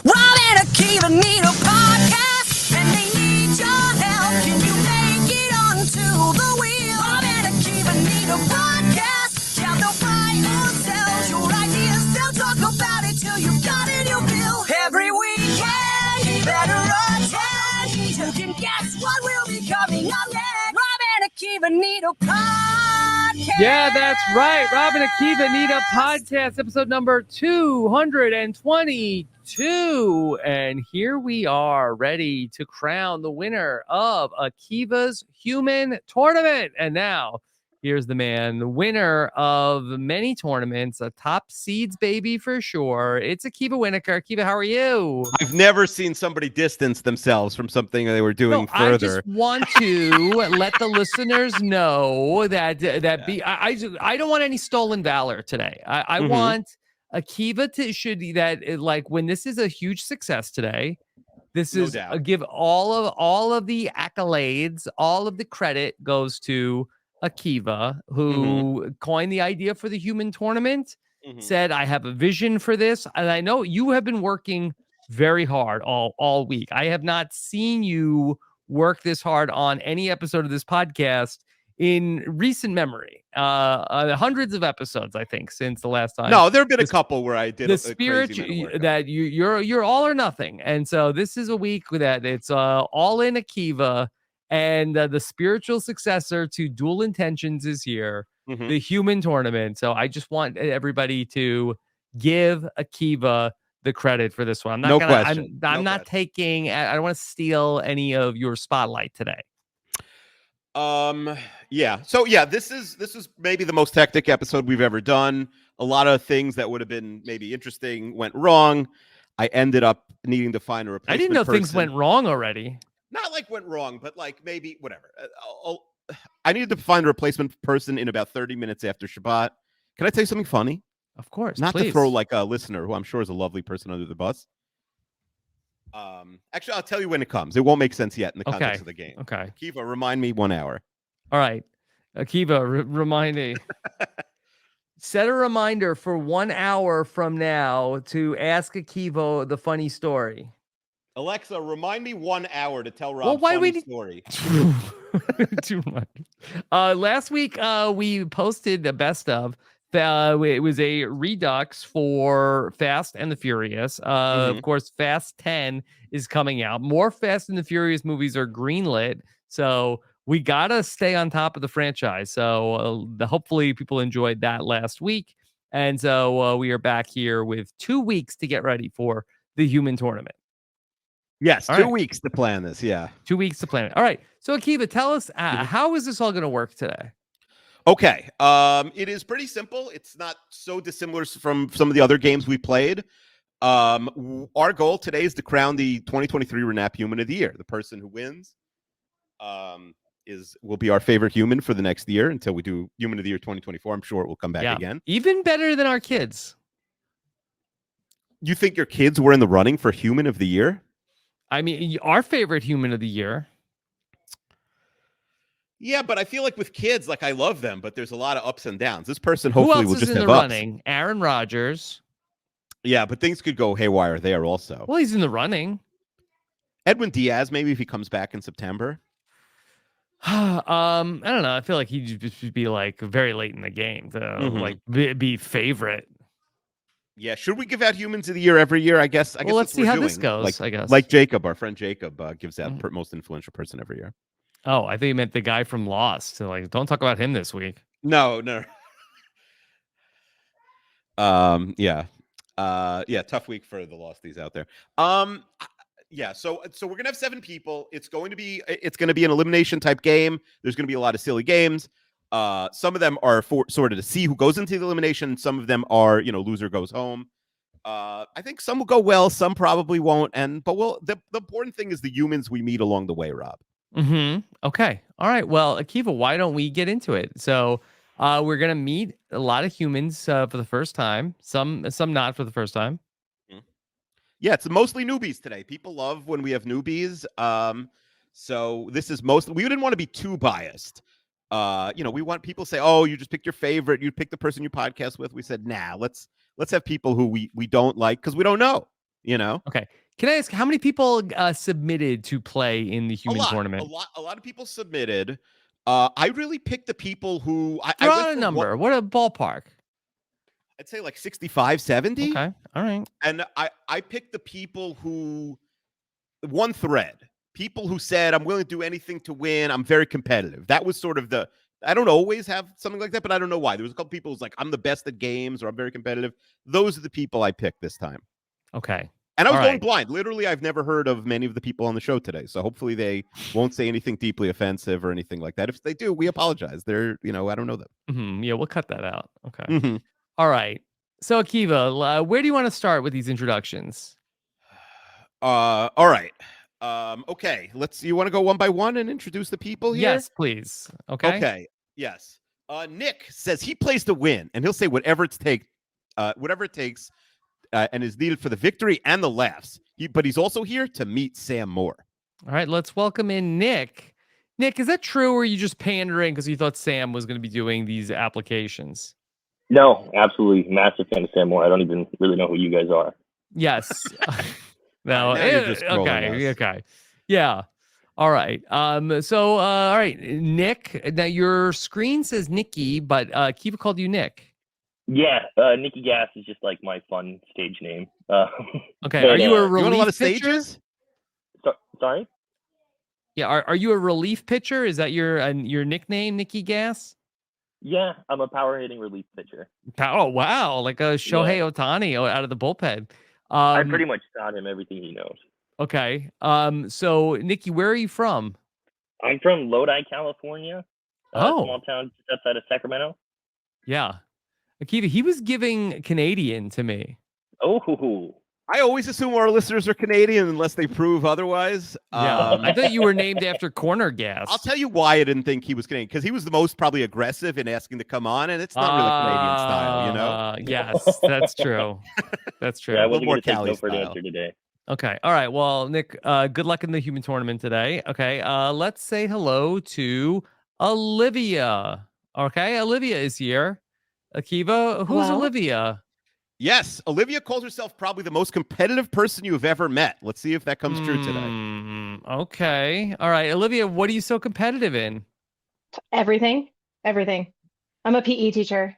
Rob and Akiva need a podcast, and they need your help. Can you make it onto the wheel? Rob and Akiva need a podcast. Yeah, they'll write or sell your ideas. They'll talk about it till you got it, you will. Every weekend, you better attend. You can guess what will be coming up next. Rob and Akiva need a podcast. Yeah, that's right. Rob and Akiva need a podcast, episode number 222. And here we are, ready to crown the winner of Akiva's Human Tournament. And now, here's the man, the winner of many tournaments, a top seeds baby for sure. It's Akiva Wienerkur. Akiva, how are you? I've never seen somebody distance themselves from something they were doing further. I just want to let the listeners know that I don't want any stolen valor today. I want Akiva to when this is a huge success today. This is give all of the accolades, all of the credit goes to Akiva, who coined the idea for the human tournament, said, I have a vision for this. And I know you have been working very hard all week. I have not seen you work this hard on any episode of this podcast in recent memory. Hundreds of episodes, I think, since the last time. No, there have been a couple where I did the spirit that you're all or nothing. And so this is a week that it's all in Akiva. And the spiritual successor to Dual Intentions is here, the human tournament. So I just want everybody to give Akiva the credit for this one. I'm not taking, I don't want to steal any of your spotlight today. Yeah. So yeah, this is maybe the most hectic episode we've ever done. A lot of things that would have been maybe interesting went wrong. I ended up needing to find a replacement. I didn't know things went wrong already. Not like went wrong, but like maybe whatever. I needed to find a replacement person in about 30 minutes after Shabbat. Can I tell you something funny? Of course. Not please. to throw like a listener who I'm sure is a lovely person under the bus. Actually, I'll tell you when it comes. It won't make sense yet in the context of the game. Okay. Akiva, remind me 1 hour. All right. Akiva, remind me. Set a reminder for 1 hour from now to ask Akiva the funny story. Alexa, remind me 1 hour to tell Rob funny story. Too much. Last week, we posted the best of. It was a redux for Fast and the Furious. Of course, Fast 10 is coming out. More Fast and the Furious movies are greenlit. So we got to stay on top of the franchise. So hopefully people enjoyed that last week. And so we are back here with 2 weeks to get ready for the human tournament. Yes, 2 weeks to plan this. Yeah. 2 weeks to plan it. All right. So Akiva, tell us, how is this all going to work today? Okay. It is pretty simple. It's not so dissimilar from some of the other games we played. Our goal today is to crown the 2023 RHAP Human of the Year. The person who wins will be our favorite human for the next year until we do Human of the Year 2024. I'm sure it will come back again. Even better than our kids. You think your kids were in the running for Human of the Year? I mean, our favorite human of the year. Yeah, but I feel like with kids, like I love them, but there's a lot of ups and downs. This person hopefully will just have in the running. Aaron Rodgers. Yeah, but things could go haywire there also. Well, he's in the running. Edwin Diaz, maybe if he comes back in September. I don't know. I feel like he'd just be like very late in the game to like be favorite. Yeah, should we give out Humans of the Year every year? I guess. Well, let's see how this goes. I guess. Like Jacob, our friend Jacob, gives out most influential person every year. Oh, I think you meant the guy from Lost. So, like, don't talk about him this week. No. Yeah, tough week for the Losties out there. Yeah, so we're gonna have 7 people. It's gonna be an elimination type game. There's gonna be a lot of silly games. Some of them are for sort of to see who goes into the elimination. Some of them are, loser goes home. I think some will go well, some probably won't. But the important thing is the humans we meet along the way, Rob. Okay. All right. Well, Akiva, why don't we get into it? So we're gonna meet a lot of humans for the first time. Some not for the first time. Yeah, it's mostly newbies today. People love when we have newbies. So this is we didn't want to be too biased. We want people to say, "Oh, you just pick your favorite. You pick the person you podcast with." We said, "Nah, let's have people who we don't like because we don't know." You know, Okay. Can I ask how many people submitted to play in the human tournament? A lot of people submitted. I really picked the people who I Throw went out a for number. What a ballpark. I'd say like 65, 70. Okay. All right. And I picked the people who one thread. People who said, I'm willing to do anything to win. I'm very competitive. That was sort of I don't always have something like that, but I don't know why. There was a couple people who's like, I'm the best at games or I'm very competitive. Those are the people I picked this time. Okay. And I was All going right. blind. Literally, I've never heard of many of the people on the show today. So hopefully they won't say anything deeply offensive or anything like that. If they do, we apologize. They're, I don't know them. Yeah, we'll cut that out. Okay. Mhm. All right. So Akiva, where do you want to start with these introductions? All right. Okay. You want to go one by one and introduce the people here? Yes, please. Okay. Okay. Yes. Nick says he plays to win, and he'll say whatever it takes, and is needed for the victory and the laughs. But he's also here to meet Sam Moore. All right, let's welcome in Nick. Nick, is that true, or are you just pandering because you thought Sam was going to be doing these applications? No, absolutely. Massive fan of Sam Moore. I don't even really know who you guys are. Yes. No. Now you're just trolling us. Okay. Yeah. All right. So, all right, Nick. Now your screen says Nikki, but Kiva called you Nick. Yeah, Nikki Gas is just like my fun stage name. Okay. Are you a You want a relief lot of pitcher? stages? Sorry? Yeah. Are you a relief pitcher? Is that your nickname, Nikki Gas? Yeah, I'm a power hitting relief pitcher. Oh wow, like a Shohei Ohtani out of the bullpen. I pretty much taught him everything he knows. Okay. So Nikki, where are you from? I'm from Lodi, California. Small town just outside of Sacramento. Yeah. Akiva, he was giving Canadian to me. Oh. I always assume our listeners are Canadian unless they prove otherwise. Yeah. I thought you were named after Corner Gas. I'll tell you why I didn't think he was Canadian, because he was the most probably aggressive in asking to come on, and it's not really Canadian style, Yes, that's true. That's true. Yeah, I A little wasn't more going to take Cali no for an style. answer today. Okay. All right. Well, Nick, good luck in the human tournament today. Okay. Let's say hello to Olivia. Okay. Olivia is here. Akiva, who's Hello? Olivia? Yes, Olivia calls herself probably the most competitive person you have ever met. Let's see if that comes true today. Okay. All right. Olivia, what are you so competitive in? Everything. I'm a PE teacher.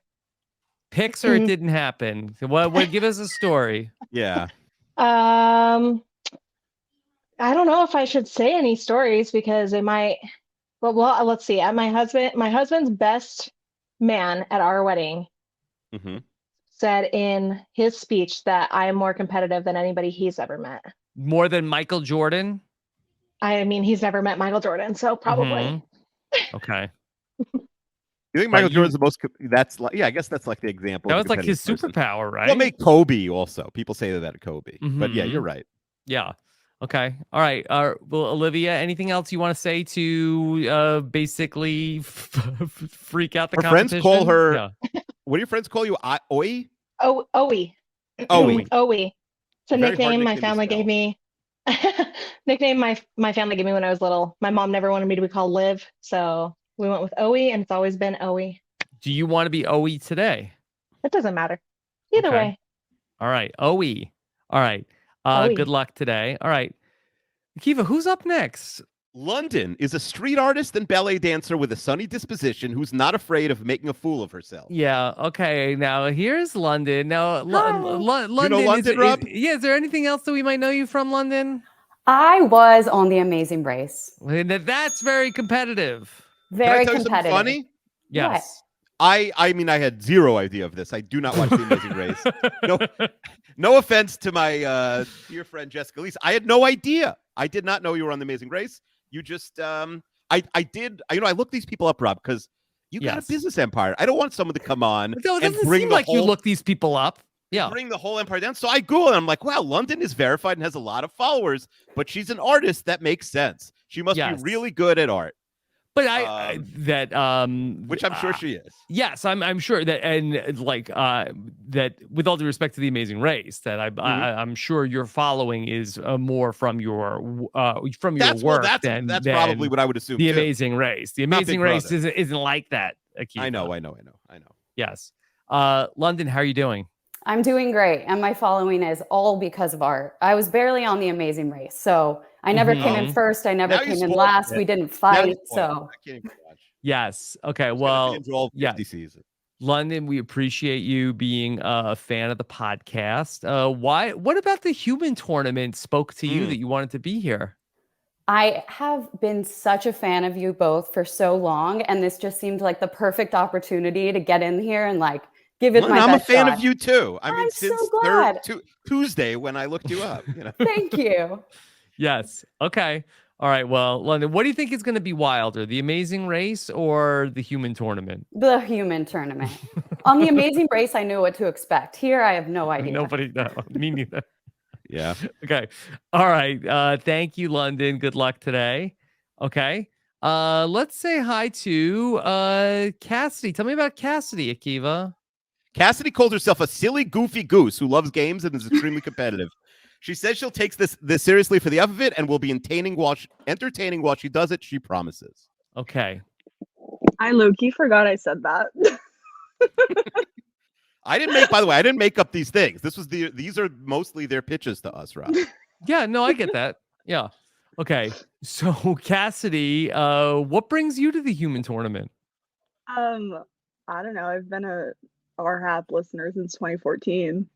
Picks or it didn't happen? What? Give us a story. Yeah. I don't know if I should say any stories because it might. Well, let's see. At my husband's best man at our wedding Mm-hmm. said in his speech that I am more competitive than anybody he's ever met. More than Michael Jordan? I mean, he's never met Michael Jordan, so probably. Mhm. Okay. You think Michael Jordan's the most? That's like, yeah, I guess that's like the example. That of was like his competitive person. superpower, right? Well, make Kobe also. People say that at Kobe, but yeah, Mhm. you're right. Yeah. Okay. All right. Well, Olivia, anything else you want to say to basically freak out the Her friends competition? call her. Yeah. What do your friends call you? Oi? Oh, Owie. Owie. Owie. It's a Very hard nickname my nickname to family spell. gave me. Nickname my family gave me when I was little. My mom never wanted me to be called Liv, so we went with Owie, and it's always been Owie. Do you want to be OE today? It doesn't matter. Either Okay. way. All right. OE. All right. OE. Good luck today. All right. Akiva, who's up next? London is a street artist and ballet dancer with a sunny disposition who's not afraid of making a fool of herself. Yeah. Okay. Now here's London. Now, Hi. London. You know London, Rob? Is there anything else that we might know you from, London? I was on The Amazing Race. That's very competitive. Very Can I tell you competitive. something funny? Yes. I mean, I had zero idea of this. I do not watch The Amazing Race. No offense to my dear friend Jessica Leese. I had no idea. I did not know you were on The Amazing Race. You just, I looked these people up, Rob, because you got a business empire. I don't want someone to come on No, it and doesn't bring seem the like whole, you look these people up. Yeah. bring the whole empire down. So I Googled and I'm like, wow, London is verified and has a lot of followers, but she's an artist. That makes sense. She must be really good at art. But which I'm sure she is. Yes, I'm sure that, and like that. With all due respect to The Amazing Race, that I'm sure your following is more from your work than that's probably what I would assume. The too. Amazing Race. The Amazing Race isn't like that. Akiva. I know. Yes. London, how are you doing? I'm doing great, and my following is all because of art. I was barely on The Amazing Race, so I never came in first. I never Now you came in spoiled last. it. We didn't Now you fight, spoiled it. so I can't even watch. Yes. Okay. It's gonna Well, binge all 50 seasons. London, we appreciate you being a fan of the podcast. What about the human tournament spoke to you that you wanted to be here? I have been such a fan of you both for so long, and this just seemed like the perfect opportunity to get in here and like give it my I'm best a fan shot. of you too. I mean, I'm since so glad. Tuesday when I looked you up. You know. Thank you. Yes. Okay. All right. Well, London, what do you think is going to be wilder, the Amazing Race or the human tournament? The human tournament. On The Amazing Race, I knew what to expect. Here, I have no idea. Nobody knows. Me neither. Yeah. Okay. All right. Thank you, London. Good luck today. Okay. Let's say hi to Cassidy. Tell me about Cassidy, Akiva. Cassidy calls herself a silly, goofy goose who loves games and is extremely competitive. She says she'll take this seriously for the F of it and will be entertaining while she does it. She promises. Okay. I low-key forgot I said that. I didn't make up these things. These are mostly their pitches to us, Rob. Yeah, no, I get that. Yeah. Okay. So Cassidy, what brings you to the human tournament? I don't know. I've been a RHAP listener since 2014.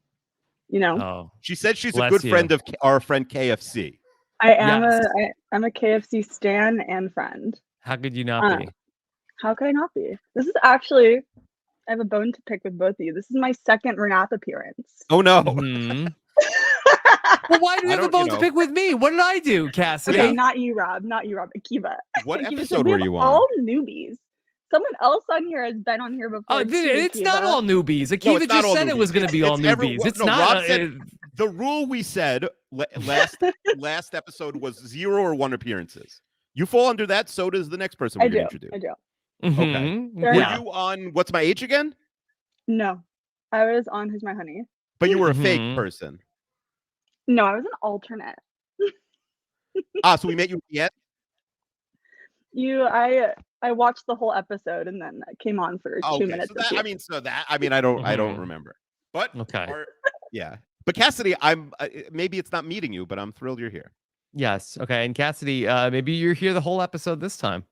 You know, Oh, She said she's a bless good you. friend of our friend KFC. I am Yes. I'm a KFC stan and friend. How could you not be? How could I not be? This is actually, I have a bone to pick with both of you. This is my second RHAP appearance. Oh no. Mhm. Well, why do you have a bone to pick with me? What did I do, Cassidy? Okay, not you, Rob. Not you, Rob. Akiva. What Akiva, episode we were have you on? all newbies. Someone else on here has been on here before. Oh, too, it's not Akiva. all newbies. Akiva it's not just all said it newbies. was going to be all newbies. It's not. Rob said the rule we said last episode was 0 or 1 appearances. You fall under that. So does the next person I we're do. going to introduce. I do. Mhm. Fair Were enough. you on What's My Age Again? No, I was on Who's My Honey. But you were a Mhm. fake person. No, I was an alternate. So we met you at the end? I watched the whole episode and then I came on for 2 minutes. So with that, you. I don't remember. But Okay. yeah. But Cassidy, I'm maybe it's not meeting you, but I'm thrilled you're here. Yes. Okay. And Cassidy, maybe you're here the whole episode this time.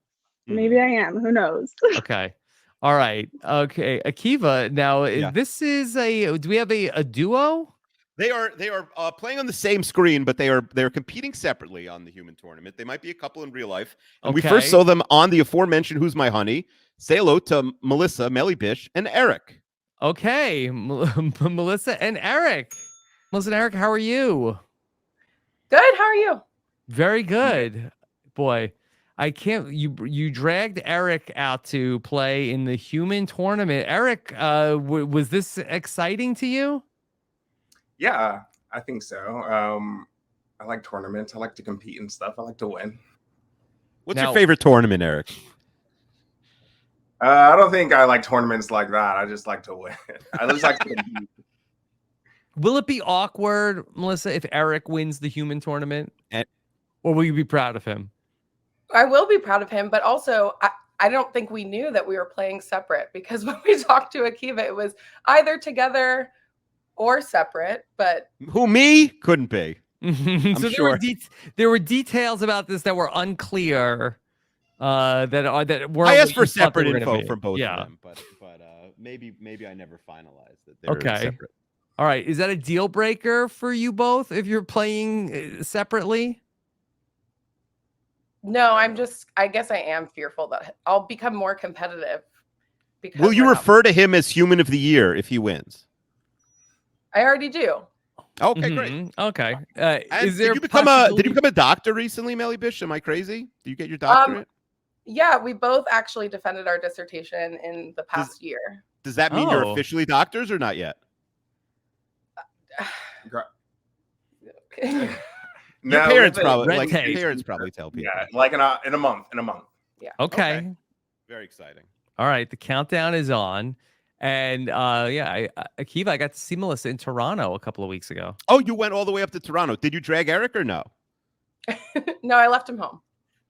Maybe I am. Who knows? Okay. All right. Okay. Akiva, now Yeah. this is do we have a duo? They are playing on the same screen, but they're competing separately on the human tournament. They might be a couple in real life. And we first saw them on the aforementioned Who's My Honey. Say hello to Melissa, Melly Bish, and Eric. Okay. Melissa and Eric. Melissa and Eric, how are you? Good. How are you? Very good. Boy, I can't you dragged Eric out to play in the human tournament. Eric, was this exciting to you? Yeah, I think so. I like tournaments. I like to compete and stuff. I like to win. What's your favorite tournament, Eric? I don't think I like tournaments like that. I just like to win. I just like to compete. Will it be awkward, Melissa, if Eric wins the human tournament? Or will you be proud of him? I will be proud of him, but also I don't think we knew that we were playing separate because when we talked to Akiva, it was either together or separate. But who, me? Couldn't be. So there were details about this that were unclear. That were. I asked for separate info from both of them, but maybe I never finalized it. Okay. Separate. All right. Is that a deal breaker for you both if you're playing separately? no, I guess I am fearful that I'll become more competitive. Because Will you refer to him as Human of the Year if he wins? I already do. Okay, great. Okay. Did you become a doctor recently, Melly Bish? Am I crazy? Did you get your doctorate? Yeah, we both actually defended our dissertation in the past year. Does that mean you're officially doctors or not yet? Your parents probably tell people. Yeah, like in a month. Yeah. Okay. Very exciting. All right. The countdown is on. And Akiva, I got to see Melissa in Toronto a couple of weeks ago. Oh, you went all the way up to Toronto. Did you drag Eric or no? No, I left him home.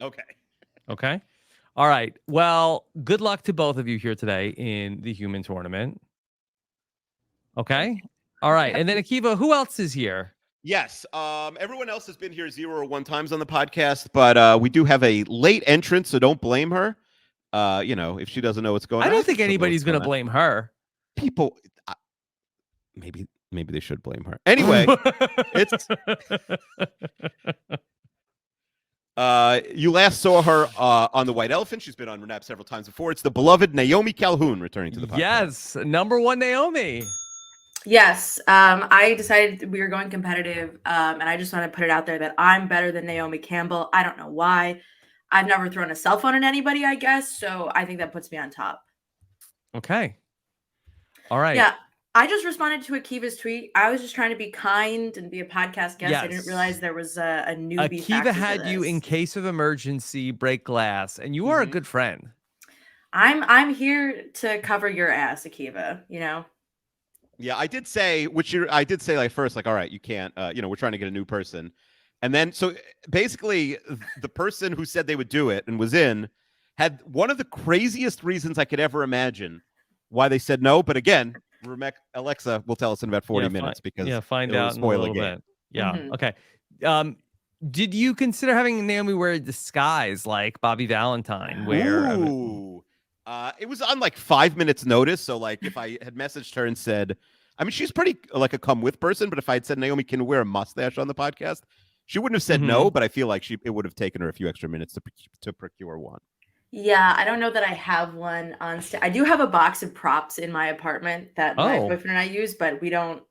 Okay. All right. Well, good luck to both of you here today in the human tournament. Okay. All right. And then Akiva, who else is here? Yes. Everyone else has been here 0 or 1 times on the podcast, but we do have a late entrant, so don't blame her. If she doesn't know what's going on. I don't think anybody's going to blame her. People, maybe they should blame her. Anyway, it's you last saw her on the White Elephant. She's been on RHAP several times before. It's the beloved Naomi Calhoun returning to the podcast. Yes, number 1 Naomi. Yes, I decided we were going competitive, and I just want to put it out there that I'm better than Naomi Campbell. I don't know why. I've never thrown a cell phone at anybody, I guess, so I think that puts me on top. Okay. All right. Yeah, I just responded to Akiva's tweet. I was just trying to be kind and be a podcast guest. Yes. I didn't realize there was a newbie. Akiva had you in case of emergency, break glass, and you are a good friend. I'm here to cover your ass, Akiva. You know. Yeah, I did say like first, like, all right, you can't, we're trying to get a new person. And then, so basically the person who said they would do it and was in had one of the craziest reasons I could ever imagine why they said no. But again, Alexa will tell us in about 40 minutes because find out in a little bit. Yeah. Okay. Did you consider having Naomi wear a disguise like Bobby Valentine? It was on like 5 minutes notice. So like if I had messaged her and said, I mean, she's pretty like a come with person, but if I had said, Naomi, can wear a mustache on the podcast? She wouldn't have said no, but I feel like it would have taken her a few extra minutes to procure one. Yeah, I don't know that I have one on. I do have a box of props in my apartment that my boyfriend and I use, but we don't.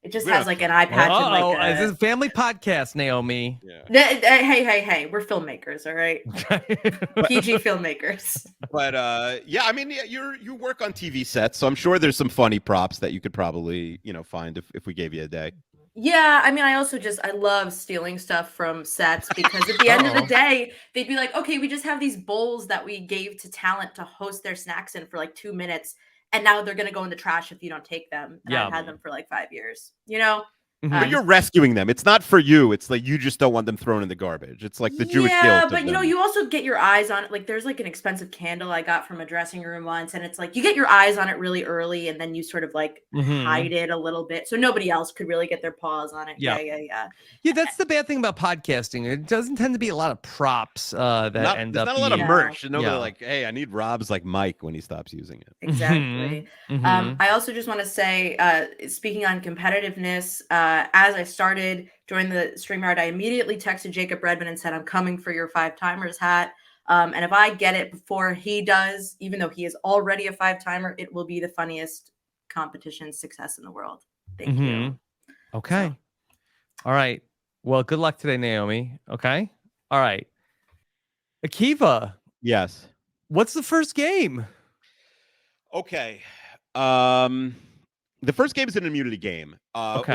It just has like an eye patch. Is this a family podcast, Naomi? Yeah. Hey, we're filmmakers, all right? PG filmmakers. But I mean, you work on TV sets, so I'm sure there's some funny props that you could probably find if we gave you a day. Yeah, I mean, I love stealing stuff from sets because at the end of the day, they'd be like, okay, we just have these bowls that we gave to talent to host their snacks in for like 2 minutes. And now they're going to go in the trash if you don't take them. And I've had them for like 5 years, But you're rescuing them. It's not for you. It's like you just don't want them thrown in the garbage. It's like the Jewish guilt. Yeah, but you also get your eyes on it. Like there's like an expensive candle I got from a dressing room once, and it's like you get your eyes on it really early, and then you sort of like hide it a little bit, so nobody else could really get their paws on it. Yeah. That's the bad thing about podcasting. It doesn't tend to be a lot of props that end up. Not a lot of merch. Nobody like, hey, I need Rob's like mic when he stops using it. Exactly. I also just want to say, speaking on competitiveness, as I started joining the StreamYard, I immediately texted Jacob Redmond and said, I'm coming for your 5-timers hat. And if I get it before he does, even though he is already a 5-timer, it will be the funniest competition success in the world. Thank you. Okay. So. All right. Well, good luck today, Naomi. Okay. All right. Akiva. Yes. What's the first game? Okay. The first game is an immunity game.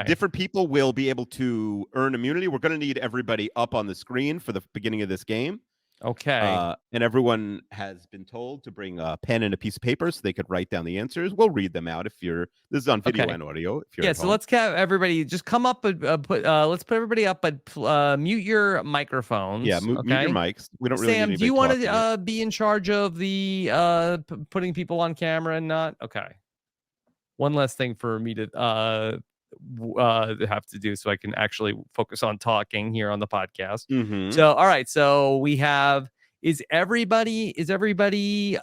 Different people will be able to earn immunity. We're going to need everybody up on the screen for the beginning of this game. Okay. And everyone has been told to bring a pen and a piece of paper so they could write down the answers. We'll read them out this is on video and audio. If you're so let's have everybody just come up and let's put everybody up, but mute your microphones. Yeah, mute your mics. We don't really Sam, need do you want to be in charge of the putting people on camera and not? Okay. One less thing for me to have to do so I can actually focus on talking here on the podcast. So, all right. So we have, is everybody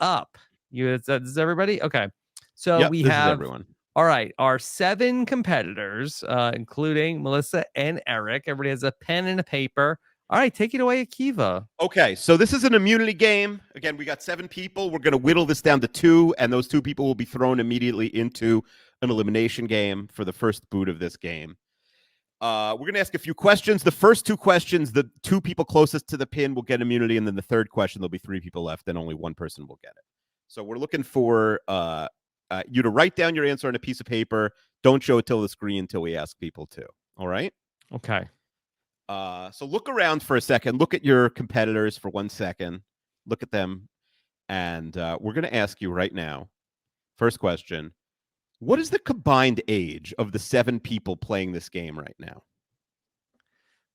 up? Is everybody? Okay. So we have everyone. All right. Our 7 competitors, including Melissa and Eric. Everybody has a pen and a paper. All right, take it away, Akiva. Okay, so this is an immunity game. Again, we got 7 people. We're going to whittle this down to 2, and those 2 people will be thrown immediately into an elimination game for the first boot of this game. We're going to ask a few questions. The first 2 questions, the 2 people closest to the pin will get immunity, and then the third question, there'll be 3 people left, and only 1 person will get it. So we're looking for you to write down your answer on a piece of paper. Don't show it till the screen until we ask people to. All right? Okay. So look around for a second. Look at your competitors for 1 second. Look at them. And we're going to ask you right now. First question. What is the combined age of the 7 people playing this game right now?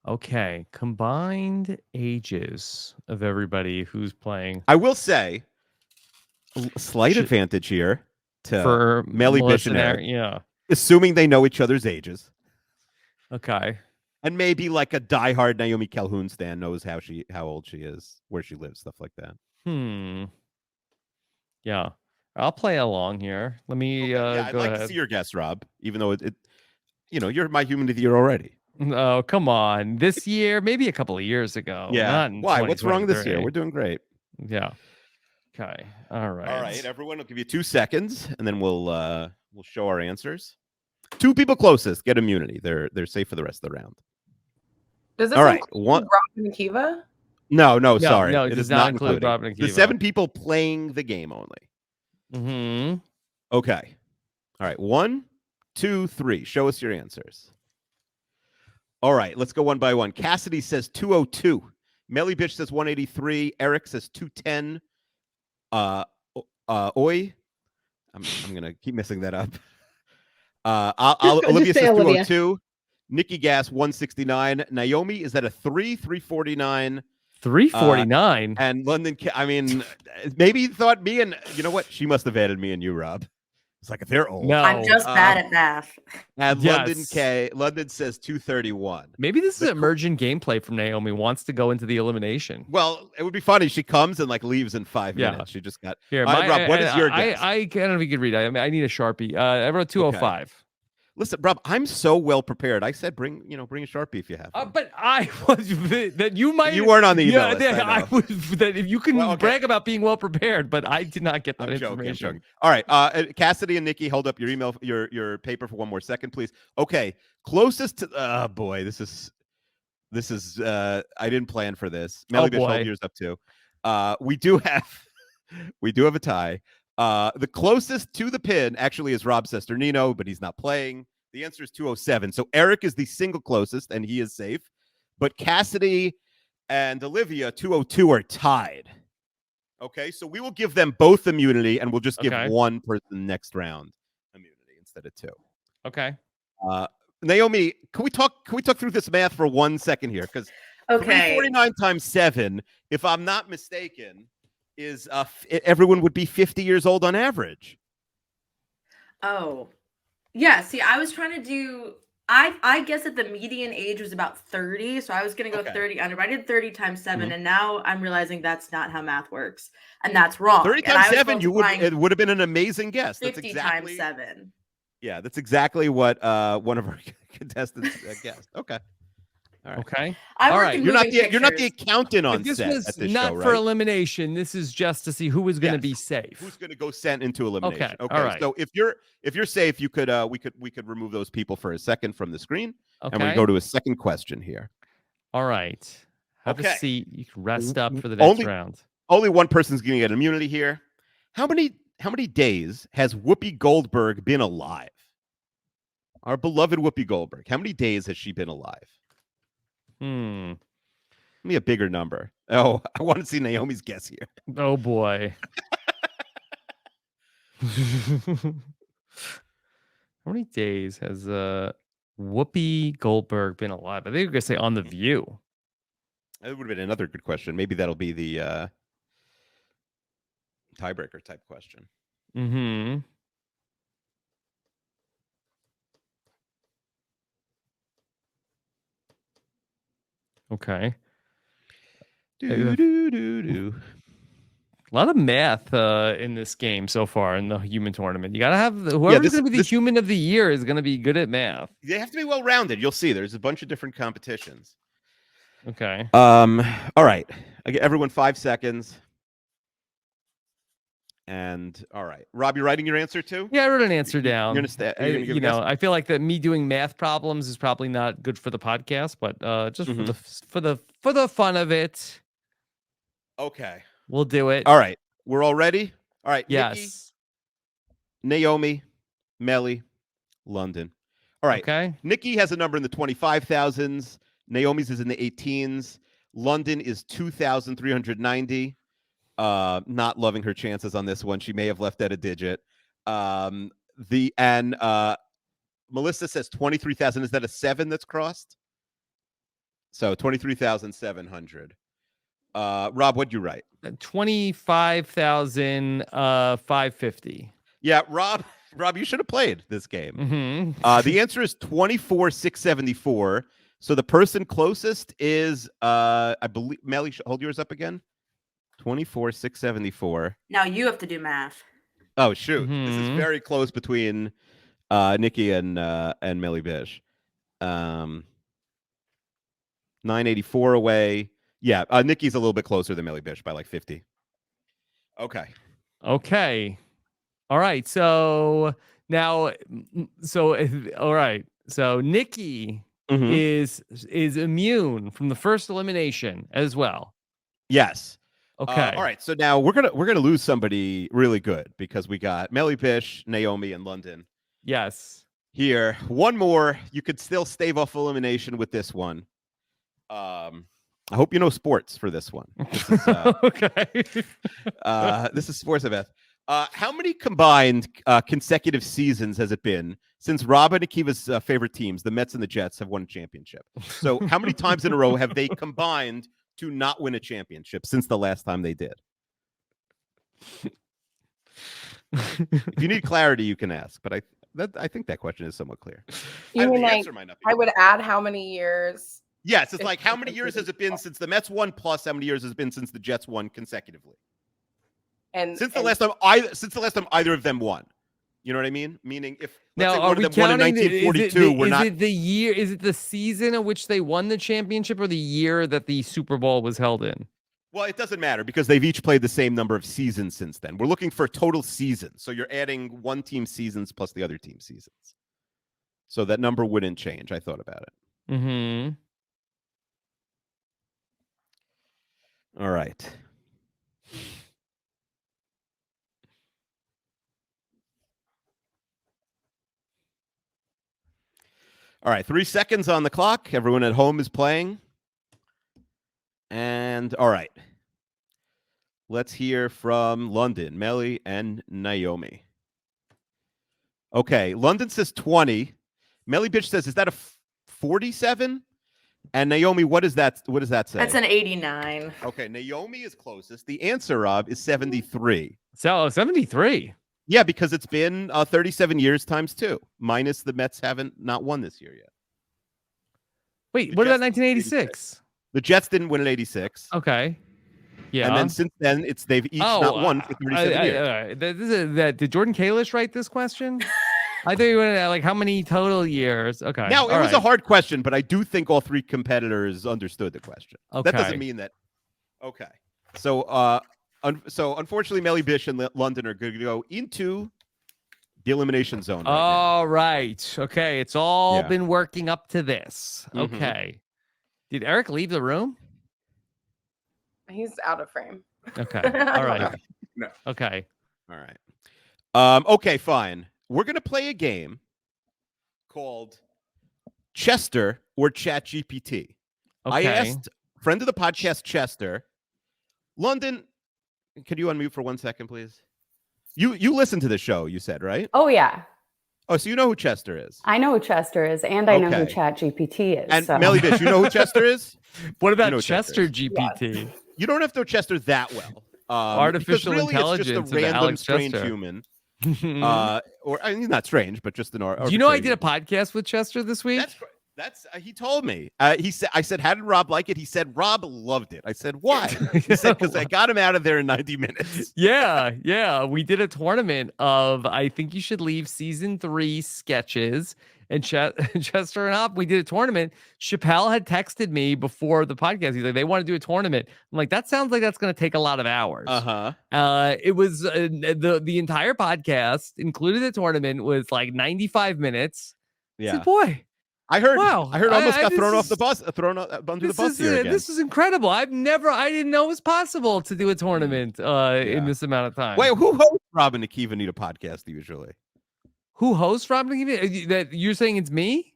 Okay. Combined ages of everybody who's playing. I will say, slight advantage here to Melly Bishop. Yeah. assuming they know each other's ages. Okay. And maybe like a diehard Naomi Calhoun stan knows how old she is, where she lives, stuff like that. Yeah. I'll play along here. Let me I'd go like ahead. to see your guess, Rob, even though it you're my human of the year already. Oh, come on. This year, maybe a couple of years ago. Yeah. Not in Why? What's wrong this year? 2023. We're doing great. Yeah. Okay. All right. All right, everyone. I'll give you 2 seconds, and then we'll show our answers. 2 people closest get immunity. They're safe for the rest of the round. Does this All right, include one. Rob and Akiva? No, sorry. No, it does is not not include including. Rob and The Akiva. 7 people playing the game only. Okay. All right. 1, 2, 3. Show us your answers. All right. Let's go one by one. Cassidy says 202. Melly Bitch says 183. Eric says 210. Oi. I'm gonna keep messing that up. Olivia says 202. Nikki Gas 169. Naomi is at a 349. 349. And London, I mean, maybe thought me and you know what? She must have added me and you, Rob. It's like if they're old. No. I'm just bad at math. And Yes. London says 231. Maybe this is emergent gameplay from Naomi. Wants to go into the elimination. Well, it would be funny. She comes and like leaves in 5 minutes. She just got here. Rob, what is your guess? I don't know if you can read. I need a Sharpie. I wrote 205. Okay. Listen, Rob, I'm so well prepared. I said bring a Sharpie if you have. But I was that you might. You weren't on the email list, I was that if you can Well, okay. brag about being well prepared, but I did not get that I'm information. joking. All right, Cassidy and Nikki, hold up your email, your paper for one more second, please. Okay, closest to. Boy, this is. I didn't plan for this. Melly Bitch, hold yours up too. We do have a tie. The closest to the pin actually is Rob Cesternino, but he's not playing. The answer is 207. So Eric is the single closest, and he is safe. But Cassidy and Olivia, 202, are tied. Okay, so we will give them both immunity, and we'll just give one person next round immunity instead of 2. Okay. Naomi, can we talk through this math for 1 second here? Because 349 times 7, if I'm not mistaken, is everyone would be 50 years old on average. Oh, yeah. See, I was trying to do. I guess that the median age was about 30, so I was going to go 30 under. But I did 30 times 7, and now I'm realizing that's not how math works, and that's wrong. 30 times 7, it would have been an amazing guess. 50 that's exactly, times 7. Yeah, that's exactly what one of our contestants guessed. Okay. All right. Okay. All right. You're not the accountant on this set was at this not show, for right? elimination. This is just to see who was going to be safe. Who's going to go sent into elimination? Okay. All right. So if you're safe, you could we could remove those people for a second from the screen, and we Okay. go to a second question here. All right. Have a Okay. seat. You can rest up for the next round. Only one person's going to get immunity here. How many days has Whoopi Goldberg been alive? Our beloved Whoopi Goldberg. How many days has she been alive? Give me a bigger number. Oh, I want to see Naomi's guess here. Oh boy. How many days has Whoopi Goldberg been alive? I think you're gonna say on The View. That would have been another good question. Maybe that'll be the tiebreaker type question. Okay. Do. A lot of math in this game so far in the human tournament. You gotta have whoever's gonna be the human of the year is gonna be good at math. They have to be well rounded. You'll see. There's a bunch of different competitions. Okay. All right. I get everyone 5 seconds. And all right, Rob, you're writing your answer too? Yeah, I wrote an answer down. You're gonna give a guess? I feel like that me doing math problems is probably not good for the podcast, but just for the fun of it. Okay. We'll do it. All right. We're all ready? All right. Yes. Nikki, Naomi, Melly, London. All right. Okay. Nikki has a number in the 25,000s. Naomi's is in the 18s. London is 2,390. Not loving her chances on this one. She may have left at a digit. Melissa says 23,000. Is that a 7 that's crossed? So 23,700. Rob, what'd you write? 25,550. Yeah, Rob Rob, you should have played this game. Mm-hmm. The answer is 24,674. So the person closest is, I believe, Melly, hold yours up again. 24,674. Now you have to do math. Oh, shoot. This is very close between Nikki and Melly Bish. 984 away. Yeah, Nikki's a little bit closer than Melly Bish by like 50. Okay. All right. So now, all right. So Nikki is immune from the first elimination as well. Yes. Okay. All right. So now we're gonna lose somebody really good because we got Melly Bish, Naomi, and London. Yes. Here, one more. You could still stave off elimination with this one. I hope you know sports for this one. This is, okay. This is sports event. How many combined consecutive seasons has it been since Rob and Akiva's favorite teams, the Mets and the Jets, have won a championship? So how many times in a row have they combined to not win a championship since the last time they did? If you need clarity, you can ask, but I think that question is somewhat clear. You mean, The like, answer might not be I would add how many years? Yes, it's like how many years has it been since the Mets won, plus how many years has it been since the Jets won consecutively? And since the last time either of them won. You know what I mean? Meaning, if now say are we one of them won in counting 1942, we're not. Is it the year? Is it the season in which they won the championship, or the year that the Super Bowl was held in? Well, it doesn't matter because they've each played the same number of seasons since then. We're looking for total seasons, so you're adding one team seasons plus the other team seasons. So that number wouldn't change. I thought about it. Mm-hmm. All right. All right, 3 seconds on the clock. Everyone at home is playing. And all right. Let's hear from London, Melly, and Naomi. Okay, London says 20. Melly Bitch says, is that a 47? And Naomi, what does that say? That's an 89. Okay, Naomi is closest. The answer, Rob, is 73. So 73. Yeah, because it's been 37 years times 2, minus the Mets haven't not won this year yet. Wait, what about 1986? The Jets didn't win in 86. Okay. Yeah. And then since then, they've each not won for 37 years. Did Jordan Kalish write this question? I thought you were like how many total years? Okay. Now, it was a hard question, but I do think all three competitors understood the question. Okay. That doesn't mean that. Okay. So, so unfortunately, Melly Bish and London are going to go into the elimination zone. All right. Okay. It's all been working up to this. Okay. Did Eric leave the room? He's out of frame. Okay. All right. No. Okay. All right. Okay, fine. We're going to play a game called Chester or Chat GPT. Okay. I asked friend of the podcast, Chester, London, could you unmute for 1 second, please? You listen to the show, you said, right? Oh, yeah. Oh, so you know who Chester is? I know who Chester is, and I know who Chat GPT is. And so. Melly Bish, you know who Chester is? What about you know Chester GPT? Yes. You don't have to know Chester that well. Artificial really intelligence. It's just a random strange Chester. human. Or I mean, he's not strange, but just an Do you know I did a podcast with Chester this week? That's he told me. I said, how did Rob like it? He said, Rob loved it. I said, why? He said, because I got him out of there in 90 minutes. Yeah. We did a tournament of I Think You Should Leave season 3 sketches. And Chester and Hop, we did a tournament. Chappelle had texted me before the podcast. He's like, they want to do a tournament. I'm like, that sounds like that's going to take a lot of hours. It was the entire podcast, included the tournament, was like 95 minutes. Yeah. I said, boy. I heard. Wow. I heard. Almost got thrown off the bus. Thrown under the bus here again. This is incredible. I didn't know it was possible to do a tournament in this amount of time. Wait, who hosts Rob and Akiva Need a Podcast usually? Who hosts Rob and Akiva? That you're saying it's me?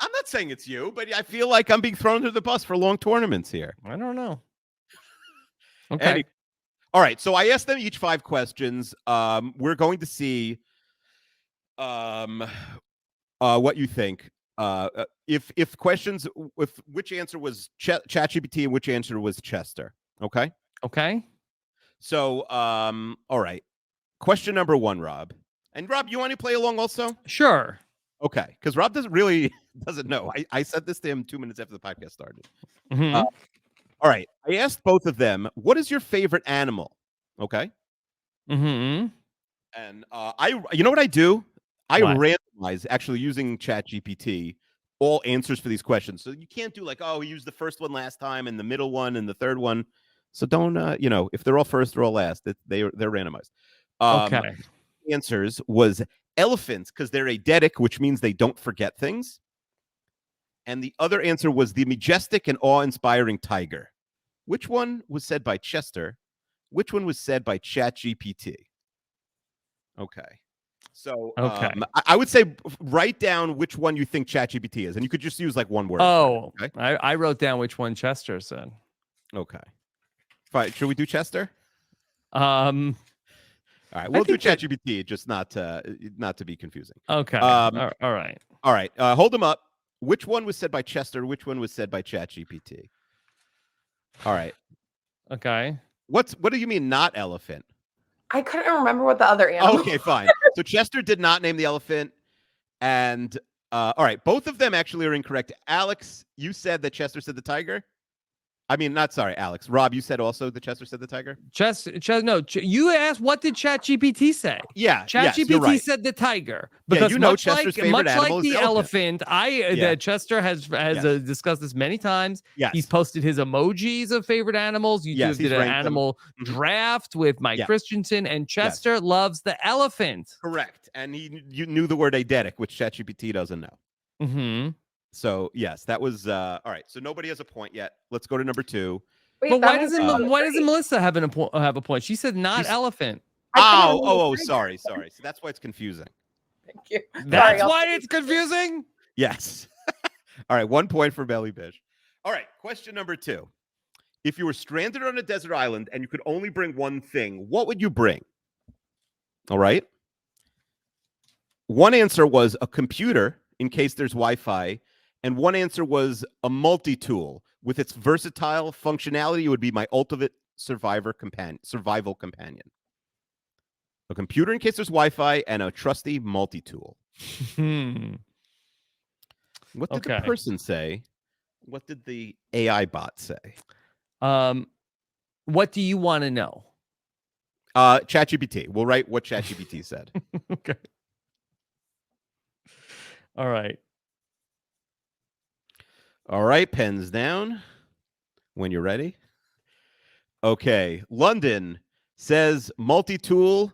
I'm not saying it's you, but I feel like I'm being thrown under the bus for long tournaments here. I don't know. Okay. Anyway, all right. So I asked them each 5 questions. We're going to see what you think. If questions, with which answer was ChatGPT and which answer was Chester. Okay. Okay. So, all right. Question number 1, Rob, And Rob, you want to play along also? Sure. Okay, because Rob doesn't know. I said this to him 2 minutes after the podcast started. Mhm. All right. I asked both of them, what is your favorite animal? Okay. Mhm. And you know what I do? I What? randomize, actually using Chat GPT, all answers for these questions. So you can't do like, oh, we used the first one last time and the middle one and the third one. So don't, if they're all first or all last, they're randomized. Okay. Answers was elephants because they're eidetic, which means they don't forget things. And the other answer was the majestic and awe-inspiring tiger. Which one was said by Chester? Which one was said by Chat GPT? Okay. So Okay. I would say write down which one you think Chat GPT is, and you could just use like one word. Oh, okay? I wrote down which one Chester said. Okay. Fine. Should we do Chester? All right, we'll do Chat GPT, just not to be confusing. Okay. All right. All right. Hold them up. Which one was said by Chester? Which one was said by Chat GPT? All right. Okay. What do you mean not elephant? I couldn't remember what the other animal. Okay, fine. So Chester did not name the elephant, and all right, both of them actually are incorrect. Alex, you said that Chester said the tiger. I mean, not sorry, Alex. Rob, you said also that Chester said the tiger? You asked what did ChatGPT say? Yeah, ChatGPT right. said the tiger. Yeah, Because you know much Chester's like favorite animal is the the elephant, Chester has discussed this many times. Yes. He's posted his emojis of favorite animals. You Yes, did he's an ranked them. animal draft with Mike Christensen, and Chester loves the elephant. Correct. And you knew the word eidetic, which ChatGPT doesn't know. Mm-hmm. So yes, that was all right. So nobody has a point yet. Let's go to number 2. Wait, But that why doesn't Melissa have a point? She said not elephant. Sorry. So that's why it's confusing. Thank you. That's why it's confusing? Yes. All right, 1 point for Belly Bish. All right, question number 2. If you were stranded on a desert island and you could only bring one thing, what would you bring? All right. One answer was a computer in case there's Wi-Fi, and one answer was a multi-tool. With its versatile functionality, it would be my ultimate survival companion. A computer in case there's Wi-Fi and a trusty multi-tool. What did the person say? What did the AI bot say? What do you want to know? ChatGPT. We'll write what ChatGPT said. Okay. All right. All right, pens down when you're ready. Okay, London says multi-tool.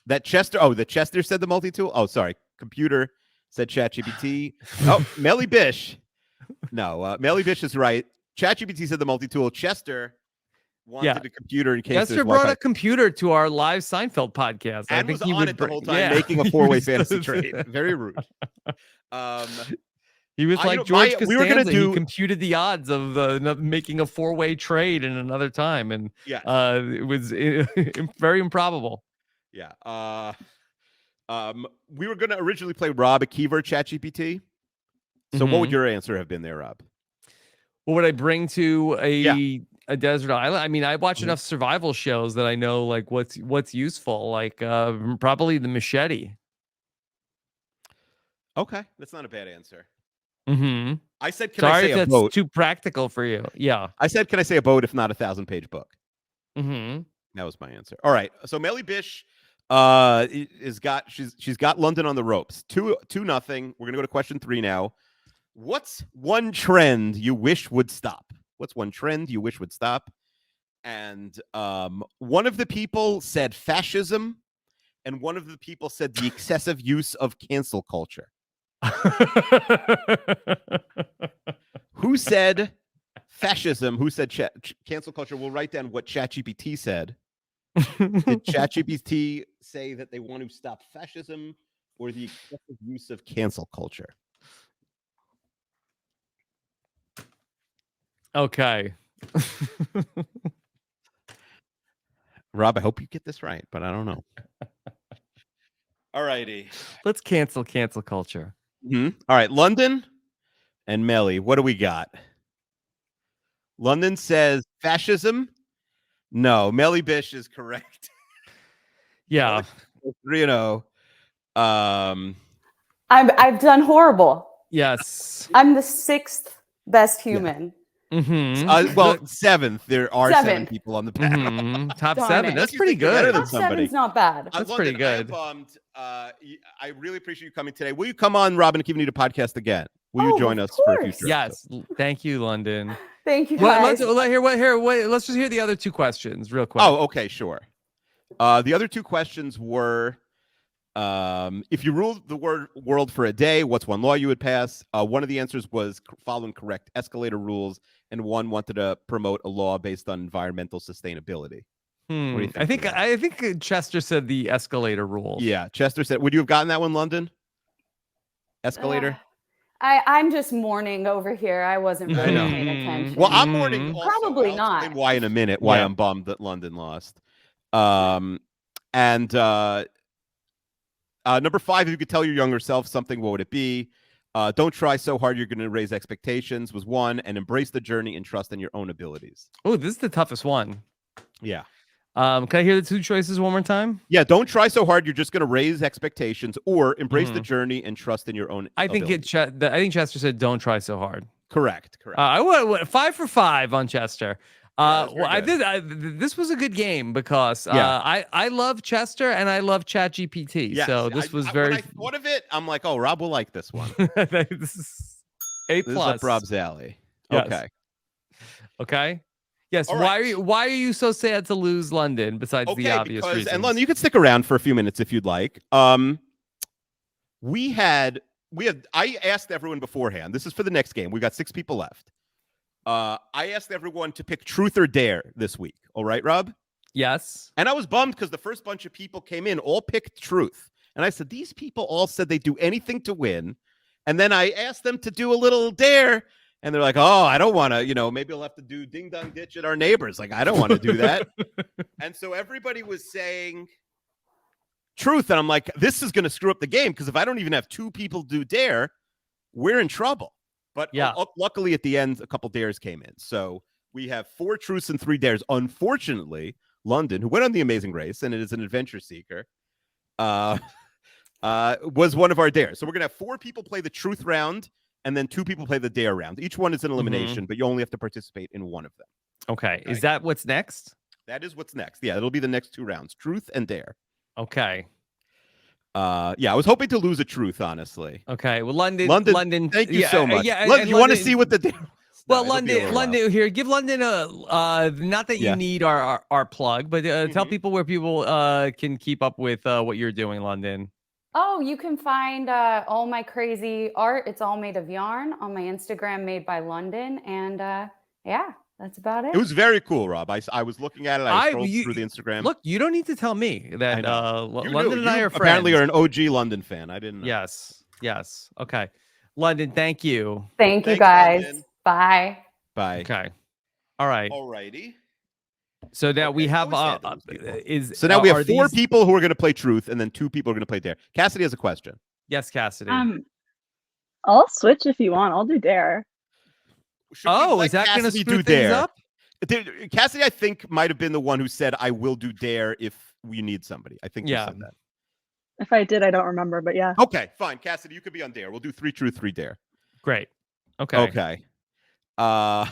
That Chester, that Chester said the multi-tool. Oh, sorry, computer said ChatGPT. Oh, Melly Bish. No, Melly Bish is right. ChatGPT said the multi-tool. Chester wanted a computer in case Chester there's brought Wi-Fi. A computer to our live Seinfeld podcast. And I think was he on would it the whole time, making a four-way fantasy trade. Very rude. He was like George Costanza. We were gonna he computed the odds of making a four-way trade in another time, and it was very improbable. Yeah. We were going to originally play Rob, Akiva, or ChatGPT. So what would your answer have been there, Rob? What would I bring to a desert island? I mean, I watch enough survival shows that I know like what's useful. Like probably the machete. Okay, that's not a bad answer. Mm-hmm. I said, can I say a boat? That's too practical for you. Yeah. I said, can I say a boat if not a 1,000-page book? Mm-hmm. That was my answer. All right. So Melly Bish she's got London on the ropes. 2-0. We're gonna go to question 3 now. What's one trend you wish would stop? What's one trend you wish would stop? And one of the people said fascism, and one of the people said the excessive use of cancel culture. Who said fascism? Who said cancel culture? We'll write down what ChatGPT said. Did ChatGPT say that they want to stop fascism or the excessive use of cancel culture? Okay. Rob, I hope you get this right, but I don't know. All righty. Let's cancel culture. All right, London and Melly, what do we got? London says fascism. No, Melly Bish is correct. Yeah. 3-0. I've done horrible. Yes. I'm the 6th best human. Well, 7th. There are 7 Seventh. people on the panel. Top Darn 7. it. That's Like you pretty think you're better good. than Top somebody. 7's not bad. That's London, pretty good. I am bummed. I really appreciate you coming today. Will you come on, Robin, if you need a podcast again? Will you join us for a future episode? Yes. Thank you, London. Thank you, Well, guys. let's just hear the other 2 questions real quick. Oh, okay, sure. The other 2 questions were, if you ruled the world for a day, what's one law you would pass? One of the answers was following correct escalator rules, and one wanted to promote a law based on environmental sustainability. What do you think? I think Chester said the escalator rules. Yeah, Chester said. Would you have gotten that one, London? Escalator. I'm just mourning over here. I wasn't really paying attention. Well, I'm mourning. Also. Probably I'll not. explain why in a minute. Why Yeah. I'm bummed that London lost. And number 5, if you could tell your younger self something, what would it be? Don't try so hard you're going to raise expectations was 1, and embrace the journey and trust in your own abilities. Oh, this is the toughest one. Yeah. Can I hear the 2 choices one more time? Yeah, don't try so hard you're just going to raise expectations, or embrace the journey and trust in your own abilities. I think Chester said don't try so hard. Correct. I went 5 for 5 on Chester. Yeah, this was a good game because I love Chester and I love Chat GPT. Yes, So this was when very. I thought of it, I'm like, oh, Rob will like this one. This is A+. This is up Rob's alley. Yes. Okay. Yes. All Why right. are you so sad to lose London? Besides the obvious reasons. And London, you could stick around for a few minutes if you'd like. I asked everyone beforehand. This is for the next game. We got 6 people left. I asked everyone to pick truth or dare this week. All right, Rob? Yes. And I was bummed because the first bunch of people came in, all picked truth. And I said, these people all said they'd do anything to win. And then I asked them to do a little dare. And they're like, oh, I don't want to, maybe I'll have to do ding dong ditch at our neighbors. Like, I don't want to do that. And so everybody was saying truth. And I'm like, this is going to screw up the game because if I don't even have 2 people do dare, we're in trouble. But luckily at the end, a couple dares came in. So we have 4 truths and 3 dares. Unfortunately, London, who went on The Amazing Race and is an adventure seeker, was one of our dares. So we're going to have 4 people play the truth round and then 2 people play the dare round. Each one is an elimination, but you only have to participate in one of them. Okay. Is that what's next? That is what's next. Yeah, it'll be the next 2 rounds, truth and dare. Okay. I was hoping to lose a truth, honestly. Okay. Well, London. Thank you so much. Yeah, London, you want to see what the dare? Well, London, here, give London a not that you need our plug, but tell people where people can keep up with what you're doing, London. Oh, you can find all my crazy art. It's all made of yarn on my Instagram, Made by London, and that's about it. It was very cool, Rob. I was looking at it. I scrolled through the Instagram. Look, you don't need to tell me that London and I are friends. Apparently, you're an OG London fan. I didn't know. Yes. Okay, London. Thank you. Thank you, guys. London. Bye. Bye. Okay. All right. Alrighty. So now we have now we have 4 people who are going to play truth, and then 2 people are going to play dare. Cassidy has a question. Yes, Cassidy. I'll switch if you want. I'll do dare. Is that going to screw things up? Cassidy, I think, might have been the one who said, "I will do dare if we need somebody." I think you said that. If I did, I don't remember, but yeah. Okay, fine. Cassidy, you could be on dare. We'll do 3 truth, 3 dare. Great. Okay. By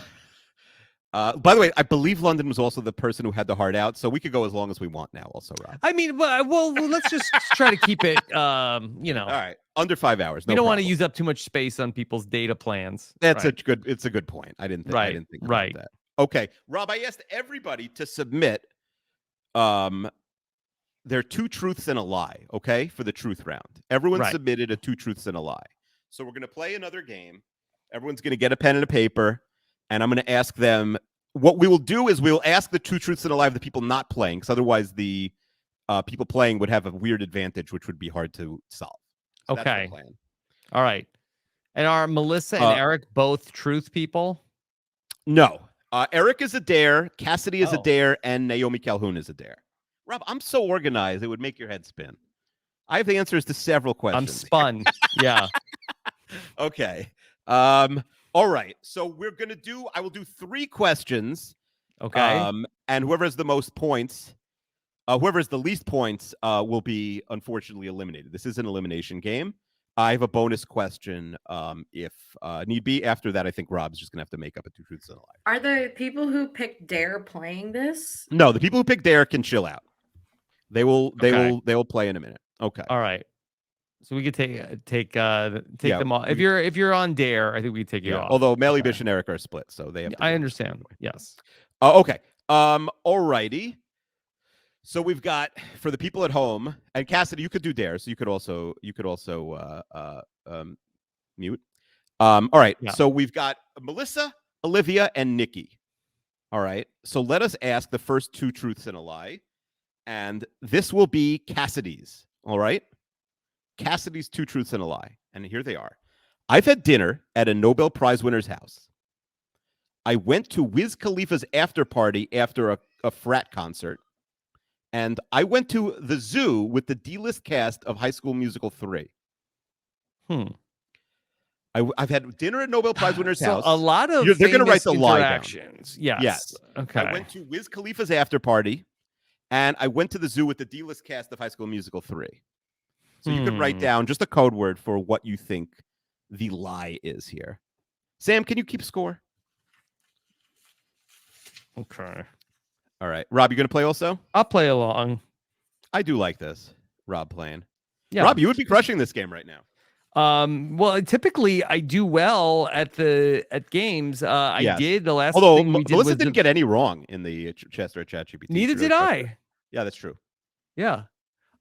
the way, I believe London was also the person who had the heart out, so we could go as long as we want now. Also, Rob. I mean, well, let's just try to keep it. All right, under 5 hours. We don't want to use up too much space on people's data plans. It's a good point. I didn't think about that. Okay, Rob, I asked everybody to submit their 2 truths and a lie. Okay, for the truth round, everyone submitted a 2 truths and a lie. So we're gonna play another game. Everyone's gonna get a pen and a paper. And I'm going to ask them, what we will do is we'll ask the 2 truths and a lie of the people not playing, because otherwise the people playing would have a weird advantage, which would be hard to solve. So okay. That's the plan. All right. And are Melissa and Eric both truth people? No. Eric is a dare, Cassidy is a dare, and Naomi Calhoun is a dare. Rob, I'm so organized, it would make your head spin. I have the answers to several questions. I'm spun. Yeah. Okay. All right, so I will do 3 questions. Okay. And whoever has the most points Whoever has the least points will be unfortunately eliminated. This is an elimination game. I have a bonus question if need be. After that, I think Rob's just going to have to make up a 2 truths and a lie. Are the people who picked Dare playing this? No, the people who pick Dare can chill out. They will play in a minute. Okay. All right. So we could take them off. If you're on Dare, I think we could take you off. Although Melly, Bish, and Eric are split, so they have to I understand. Yes. Okay. Alrighty. So we've got, for the people at home, and Cassidy, you could do Dare, so you could also mute. All right. Yeah. So we've got Melissa, Olivia, and Nikki. All right. So let us ask the first 2 truths and a lie. And this will be Cassidy's. All right. Cassidy's 2 truths and a lie. And here they are. I've had dinner at a Nobel Prize winner's house. I went to Wiz Khalifa's after party after a frat concert. And I went to the zoo with the D-list cast of High School Musical 3. I've had dinner at Nobel Prize winner's house. A lot of they're going to write the lie down. Yes. Okay. I went to Wiz Khalifa's after party, and I went to the zoo with the D-list cast of High School Musical 3. So you could write down just a code word for what you think the lie is here. Sam, can you keep score? Okay. All right. Rob, you going to play also? I'll play along. I do like this. Rob playing. Yeah. Rob, you would be crushing this game right now. Well, typically I do well at games. I did the last. Although thing we did Melissa was didn't get any wrong in the Chester Chat GPT. Neither did I. Yeah, that's true. Yeah.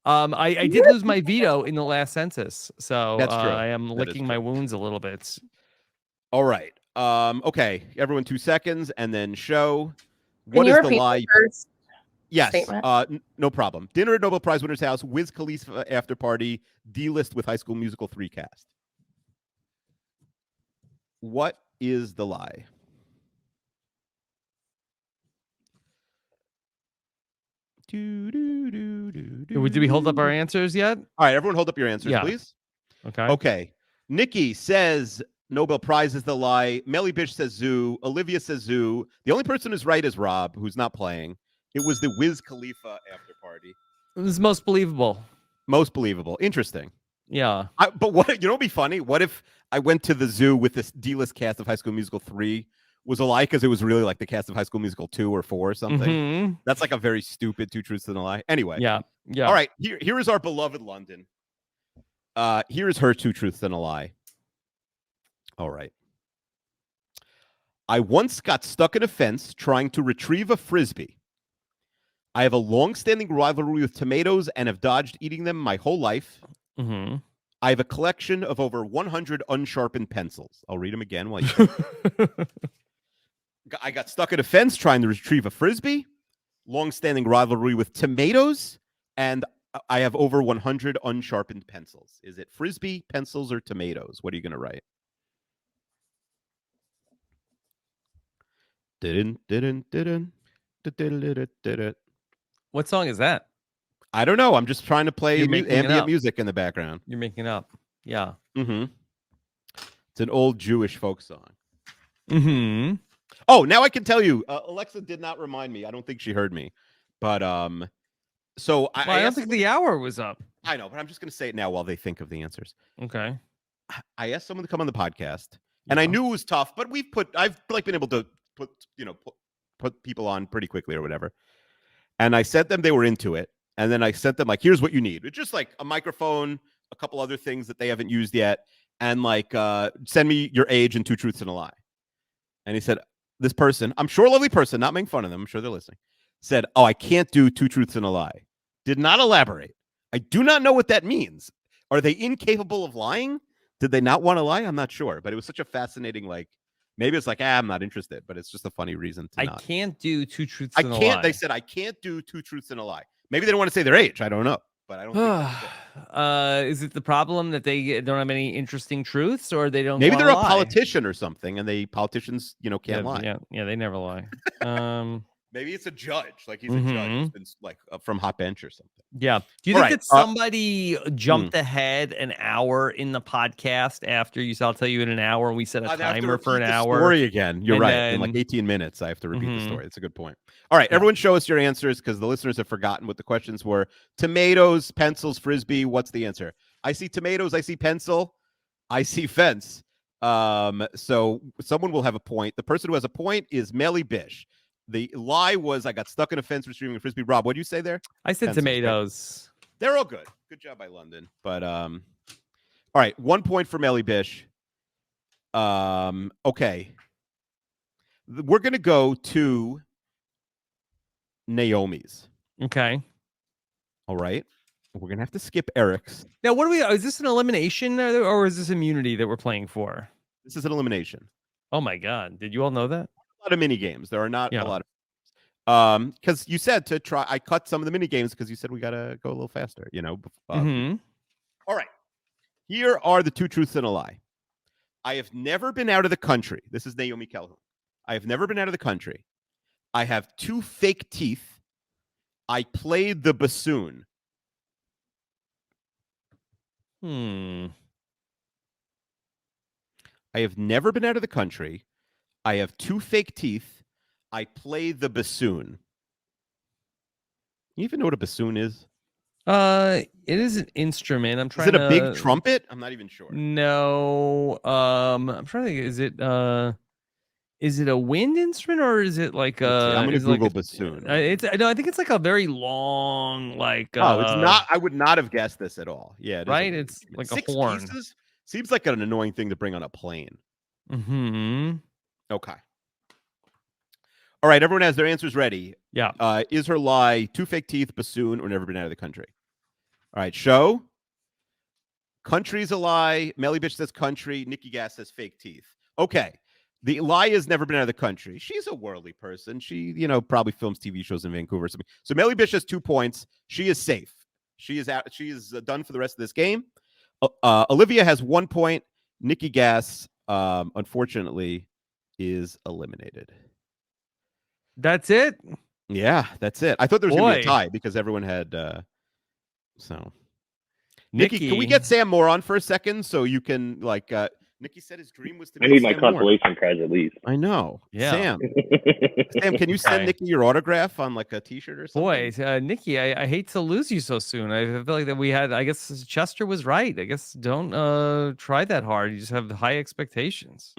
I did lose my veto in the last census, so That's true. I am That is licking my wounds a little bit. All right. Okay. Everyone, 2 seconds, and then show. Can What you is the repeat lie? the first Yes. statement? No problem. Dinner at Nobel Prize winner's house. Wiz Khalifa after party. D-list with High School Musical 3 cast. What is the lie? Did we hold up our answers yet? All right, everyone hold up your answers, please. Okay. Okay. Nikki says Nobel Prize is the lie. Melly Bish says zoo. Olivia says zoo. The only person who's right is Rob, who's not playing. It was the Wiz Khalifa after party. This is most believable. Most believable. Interesting. Yeah. But what, you know, what'd be funny? What if I went to the zoo with this D-list cast of High School Musical 3 was a lie because it was really like the cast of High School Musical 2 or 4 or something? Mm-hmm. That's like a very stupid 2 truths and a lie. Anyway. Yeah. All right. Here is our beloved London. Here is her 2 truths and a lie. All right. I once got stuck in a fence trying to retrieve a Frisbee. I have a long-standing rivalry with tomatoes and have dodged eating them my whole life. Mm-hmm. I have a collection of over 100 unsharpened pencils. I'll read them again while you I got stuck in a fence trying to retrieve a Frisbee, long-standing rivalry with tomatoes, and I have over 100 unsharpened pencils. Is it Frisbee, pencils, or tomatoes? What are you going to write? What song is that? I don't know. I'm just trying to play ambient music in the background. You're making up. Yeah. Mm-hmm. It's an old Jewish folk song. Mm-hmm. Oh, now I can tell you. Alexa did not remind me. I don't think she heard me. But so I don't think the hour was up. I know, but I'm just going to say it now while they think of the answers. Okay. I asked someone to come on the podcast, and I knew it was tough, but I've like been able to put people on pretty quickly or whatever. And I sent them, they were into it. And then I sent them like, here's what you need. It's just like a microphone, a couple other things that they haven't used yet. And like, send me your age and 2 truths and a lie. And he said, this person, I'm sure a lovely person, not making fun of them, I'm sure they're listening, said, oh, I can't do 2 truths and a lie. Did not elaborate. I do not know what that means. Are they incapable of lying? Did they not want to lie? I'm not sure. But it was such a fascinating, like, maybe it's like, I'm not interested, but it's just a funny reason to not. I can't do 2 truths and a lie. They said, I can't do 2 truths and a lie. Maybe they don't want to say their age. I don't know. But I don't think is it the problem that they don't have any interesting truths, or they don't? Maybe they're a lie? politician or something, and politicians, can't lie. Yeah, they never lie. Maybe it's a judge. Like he's a judge who's been like from hot bench or something. Yeah. Do you think that somebody jumped ahead an hour in the podcast after you said, I'll tell you in an hour, and we set a timer for an hour? Story again. You're right. In like 18 minutes, I have to repeat the story. It's a good point. All right. Everyone show us your answers because the listeners have forgotten what the questions were. Tomatoes, pencils, Frisbee. What's the answer? I see tomatoes. I see pencil. I see fence. So someone will have a point. The person who has a point is Melly Bish. The lie was I got stuck in a fence for streaming Frisbee. Rob, what did you say there? I said pencils, tomatoes. Right? They're all good. Good job by London. But all right, 1 point for Melly Bish. Okay. We're gonna go to Naomi's. Okay. All right. We're gonna have to skip Eric's. Now, what do we? Is this an elimination or is this immunity that we're playing for? This is an elimination. Oh my God! Did you all know that? A lot of mini games. There are not a lot of. Because you said to try. I cut some of the mini games because you said we gotta go a little faster. You know. All right. Here are the two truths and a lie. I have never been out of the country. This is Naomi Calhoun. I have never been out of the country. I have 2 fake teeth. I played the bassoon. I have never been out of the country. I have 2 fake teeth. I play the bassoon. You even know what a bassoon is? It is an instrument. I'm trying. Is it a big trumpet? I'm not even sure. No. I'm trying to think. Is it a wind instrument or is it like a? I'm gonna Google bassoon. I think it's like a very long, like. Oh, it's not. I would not have guessed this at all. Yeah, it right. It's like 6 a horn. Pieces? Seems like an annoying thing to bring on a plane. Okay. All right, everyone has their answers ready. Yeah. Is her lie 2 fake teeth, bassoon, or never been out of the country? All right, show. Country's a lie. Melly Bitch says country. Nikki Gass says fake teeth. Okay. The lie is never been out of the country. She's a worldly person. She, probably films TV shows in Vancouver or something. So Melly Bitch has 2 points. She is safe. She is out. She is done for the rest of this game. Olivia has 1 point. Nikki Gass, unfortunately, is eliminated. That's it? Yeah, that's it. I thought there was going to be a tie because everyone had so Nikki, can we get Sam Moore on for a second so you can Nikki said his dream was to I need my consolation prize at least. I know. Yeah. Sam, can you send Nikki your autograph on like a t-shirt or something? Boy, Nikki, I hate to lose you so soon. I feel like that we had, I guess Chester was right. I guess don't try that hard. You just have high expectations.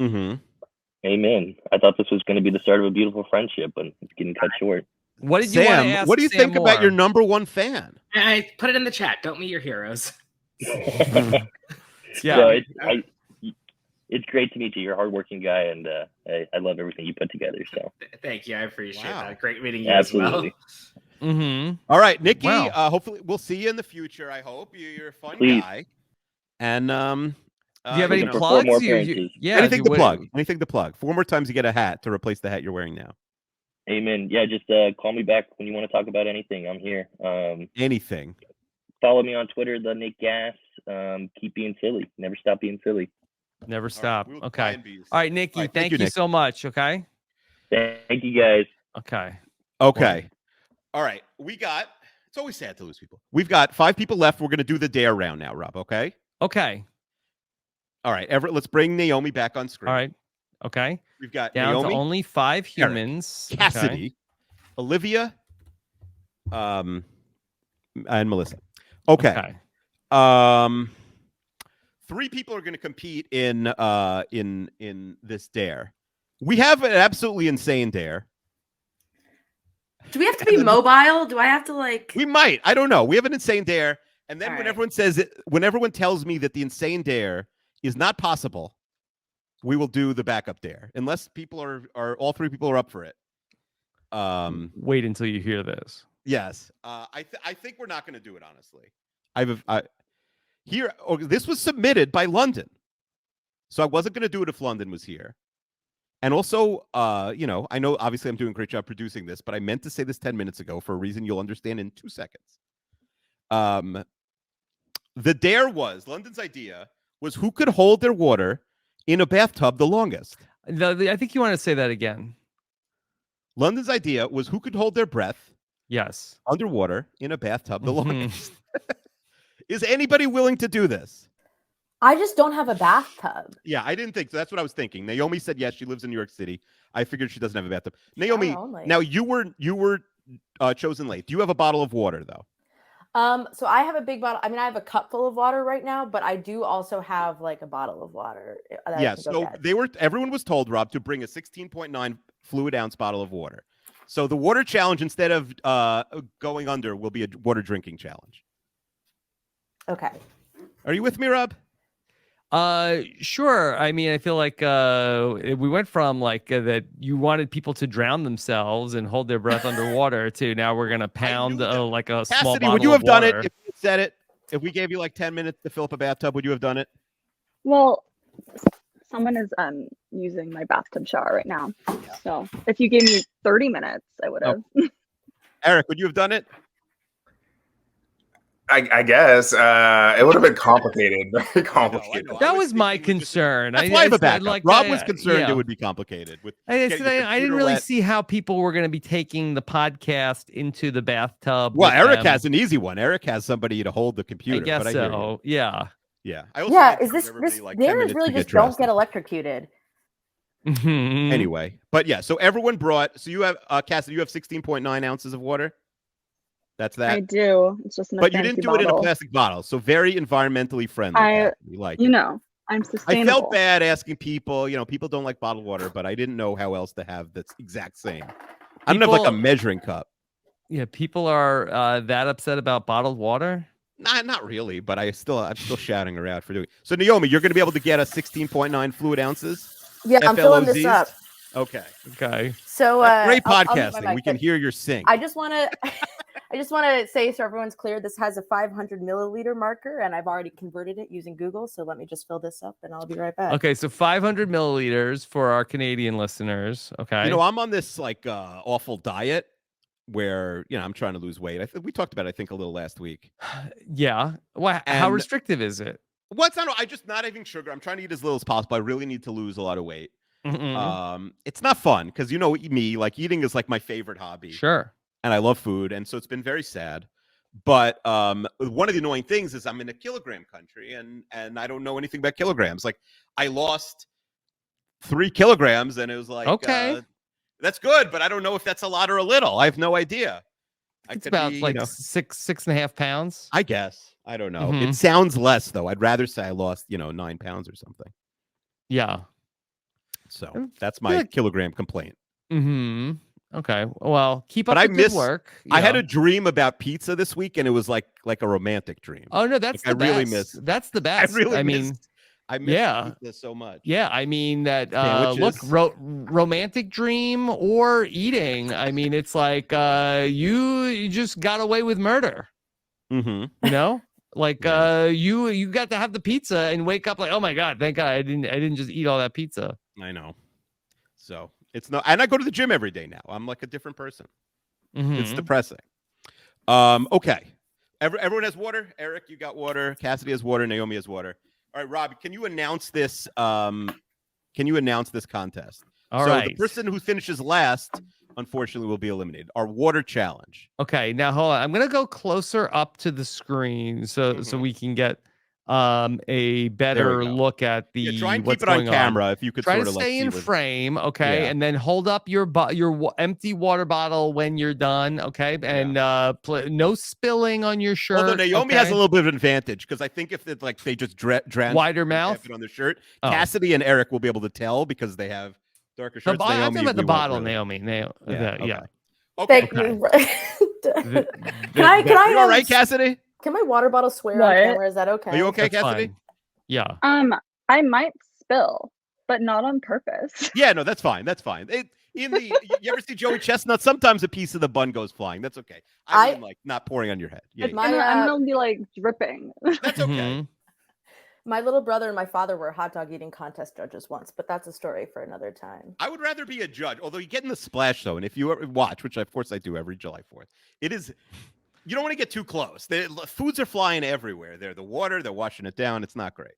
Amen. I thought this was going to be the start of a beautiful friendship, but it's getting cut short. What did you want to ask what do you think about your number 1 fan? I put it in the chat. Don't meet your heroes. Yeah. So it's great to meet you. You're a hardworking guy, and I love everything you put together. So thank you. I appreciate that. Great meeting you Absolutely. as well. All right, Nikki. Hopefully, we'll see you in the future. I hope you're a fun guy. And do you have any plugs? Anything to plug? Anything to plug? 4 more times you get a hat to replace the hat you're wearing now. Amen. Yeah, just call me back when you want to talk about anything. I'm here. Anything. Follow me on Twitter, the Nick Gass. Keep being silly. Never stop being silly. Never stop. Okay. All right, Nikki. Thank you so much. Okay. Thank you, guys. Okay. All right. It's always sad to lose people. We've got 5 people left. We're going to do the dare round now, Rob. Okay. Okay. All right, Everett. Let's bring Naomi back on screen. All right. Okay. We've got down Naomi, to only 5 humans. Eric, Cassidy, Olivia, and Melissa. Okay. 3 people are going to compete in this dare. We have an absolutely insane dare. Do we have to be mobile? Do I have to We might. I don't know. We have an insane dare, and then when everyone tells me that the insane dare is not possible, we will do the backup dare. Unless people are all 3 people are up for it. Wait until you hear this. Yes. I think we're not going to do it, honestly. This was submitted by London. So I wasn't going to do it if London was here. And also, I know obviously I'm doing a great job producing this, but I meant to say this 10 minutes ago for a reason you'll understand in 2 seconds. The dare was, London's idea was who could hold their water in a bathtub the longest. I think you want to say that again. London's idea was who could hold their breath Yes. underwater in a bathtub the longest. Is anybody willing to do this? I just don't have a bathtub. Yeah, I didn't think so. That's what I was thinking. Naomi said yes. She lives in New York City. I figured she doesn't have a bathtub. Naomi, now you were chosen late. Do you have a bottle of water though? So I have a big bottle. I mean, I have a cup full of water right now, but I do also have like a bottle of water. Yeah. So everyone was told, Rob, to bring a 16.9 fluid ounce bottle of water. So the water challenge, instead of going under, will be a water drinking challenge. Okay. Are you with me, Rob? Sure. I mean, I feel like we went from like that you wanted people to drown themselves and hold their breath underwater to now we're gonna pound like a Cassidy, small bottle would you have of done water. it if you said it? If we gave you like 10 minutes to fill up a bathtub, would you have done it? Well, someone is using my bathtub shower right now. So if you gave me 30 minutes, I would have. Eric, would you have done it? I guess it would have been complicated, very complicated. That was my concern. That's why I have a said, backup. like, Rob was concerned yeah. it would be complicated. With I getting your didn't computer really wet. see how people were going to be taking the podcast into the bathtub. Well, with Eric them. has an easy one. Eric has somebody to hold the computer. I guess but I hear so. you. Yeah. Yeah. I also Yeah. need to Is give this everybody, like, 10 theirs minutes really to just dressed. don't get electrocuted? Anyway, but yeah. So everyone brought. So you have Cassidy. You have 16.9 ounces of water. That's that. I do. It's just in a But you fancy didn't do it in a bottle. plastic bottle. So very environmentally friendly. We like you it. know, I'm I sustainable. felt bad asking people. You know, people don't like bottled water, but I didn't know how else to have that's exact same. I don't have like a People- measuring cup. Yeah. People are that upset about bottled water. Nah, not really, but I'm still shouting her out for doing it. So Naomi, you're going to be able to get us 16.9 fluid ounces. Yeah, I'm filling this FLOZs? up. Okay. Okay. So That's great I'll mute my podcasting. mic, We can but hear your sing. I just want to, I just want to say so everyone's clear. This has a 500 milliliter marker, and I've already converted it using Google. So let me just fill this up, and I'll be right back. Okay. So 500 milliliters for our Canadian listeners. Okay. You know, I'm on this like awful diet where, you know, I'm trying to lose weight. We talked about it, I think, a little last week. Yeah. Well, how And- restrictive is it? What's not? I just not having sugar. I'm trying to eat as little as possible. I really need to lose a lot of weight. It's not fun because, you know, me, like eating is like my favorite hobby. Sure. And I love food, and so it's been very sad. But one of the annoying things is I'm in a kilogram country, and I don't know anything about kilograms. Like I lost 3 kilograms, and it was like, Okay. That's good, but I don't know if that's a lot or a little. I have no idea. It's about like 6.5 pounds. I guess. I don't know. Mhm. It sounds less though. I'd rather say I lost, 9 pounds or something. Yeah. So that's my kilogram complaint. Mm-hmm. Okay. Well, keep up But I the good miss work. I had Yeah. a dream about pizza this week, and it was like a romantic dream. Oh no, that's Like, the I really best. miss. That's the best. I mean, miss yeah. pizza so much. Yeah, I mean that. Sandwiches. Look, romantic dream or eating. I mean, it's like you just got away with murder. Mm-hmm. You know, like you got to have the pizza and wake up like, oh my god, thank God I didn't just eat all that pizza. I know. So it's not, and I go to the gym every day now. I'm like a different person. It's Mhm. depressing. Okay. Everyone has water. Eric, you got water. Cassidy has water. Naomi has water. All right, Rob, can you announce this? Can you announce this contest? All so right. the person who finishes last, unfortunately, will be eliminated. Our water challenge. Okay, now hold on. I'm gonna go closer up to the screen so we can get a better go. look at the Try and keep what's it on going camera if you could try sort to of, like, stay see in what- frame, okay, Yeah. and then hold up your empty water bottle when you're done, okay, and no spilling on your shirt. Although Naomi has okay? a little bit of an advantage because I think if it's like they just drown Wider mouth? it on their shirt, Oh. Cassidy and Eric will be able to tell because they have darker The shirts. I'm Naomi, talking about the we won't bottle, really. Naomi. Yeah, Yeah. Okay. Thank you. The- Can I You all right, have- Cassidy? Can my water bottle swear What? on camera? Is that okay? Are you okay, That's Cassidy? fine. Yeah. I might spill, but not on purpose. Yeah, no, that's fine. That's fine. You ever see Joey Chestnut? Sometimes a piece of the bun goes flying. That's okay. I mean, like not pouring on your head. Yeah, My, I'm gonna be like dripping. that's okay. Mhm. My little brother and my father were hot dog eating contest judges once, but that's a story for another time. I would rather be a judge, although you get in the splash zone. If you ever watch, which of course I do every July 4th, it is. You don't want to get too close. The foods are flying everywhere. They're washing it down. It's not great.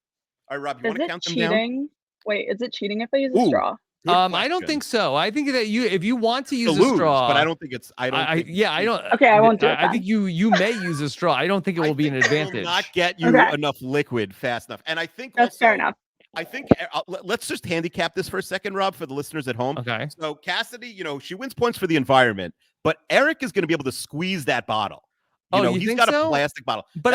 All right, Rob, you Is want to it count them down? cheating? Wait, is it cheating if I use a Ooh. straw? I don't think so. I think that if you want to use a lose, straw, but I don't think it's. I don't. think I don't. Okay, I won't do it I think you may use a straw. I don't think it will be an advantage. It will not get you enough liquid fast enough. And I think That's also, fair enough. I think let's just handicap this for a second, Rob, for the listeners at home. Okay. So Cassidy, she wins points for the environment, but Eric is going to be able to squeeze that bottle. You he's think got so? a plastic bottle. But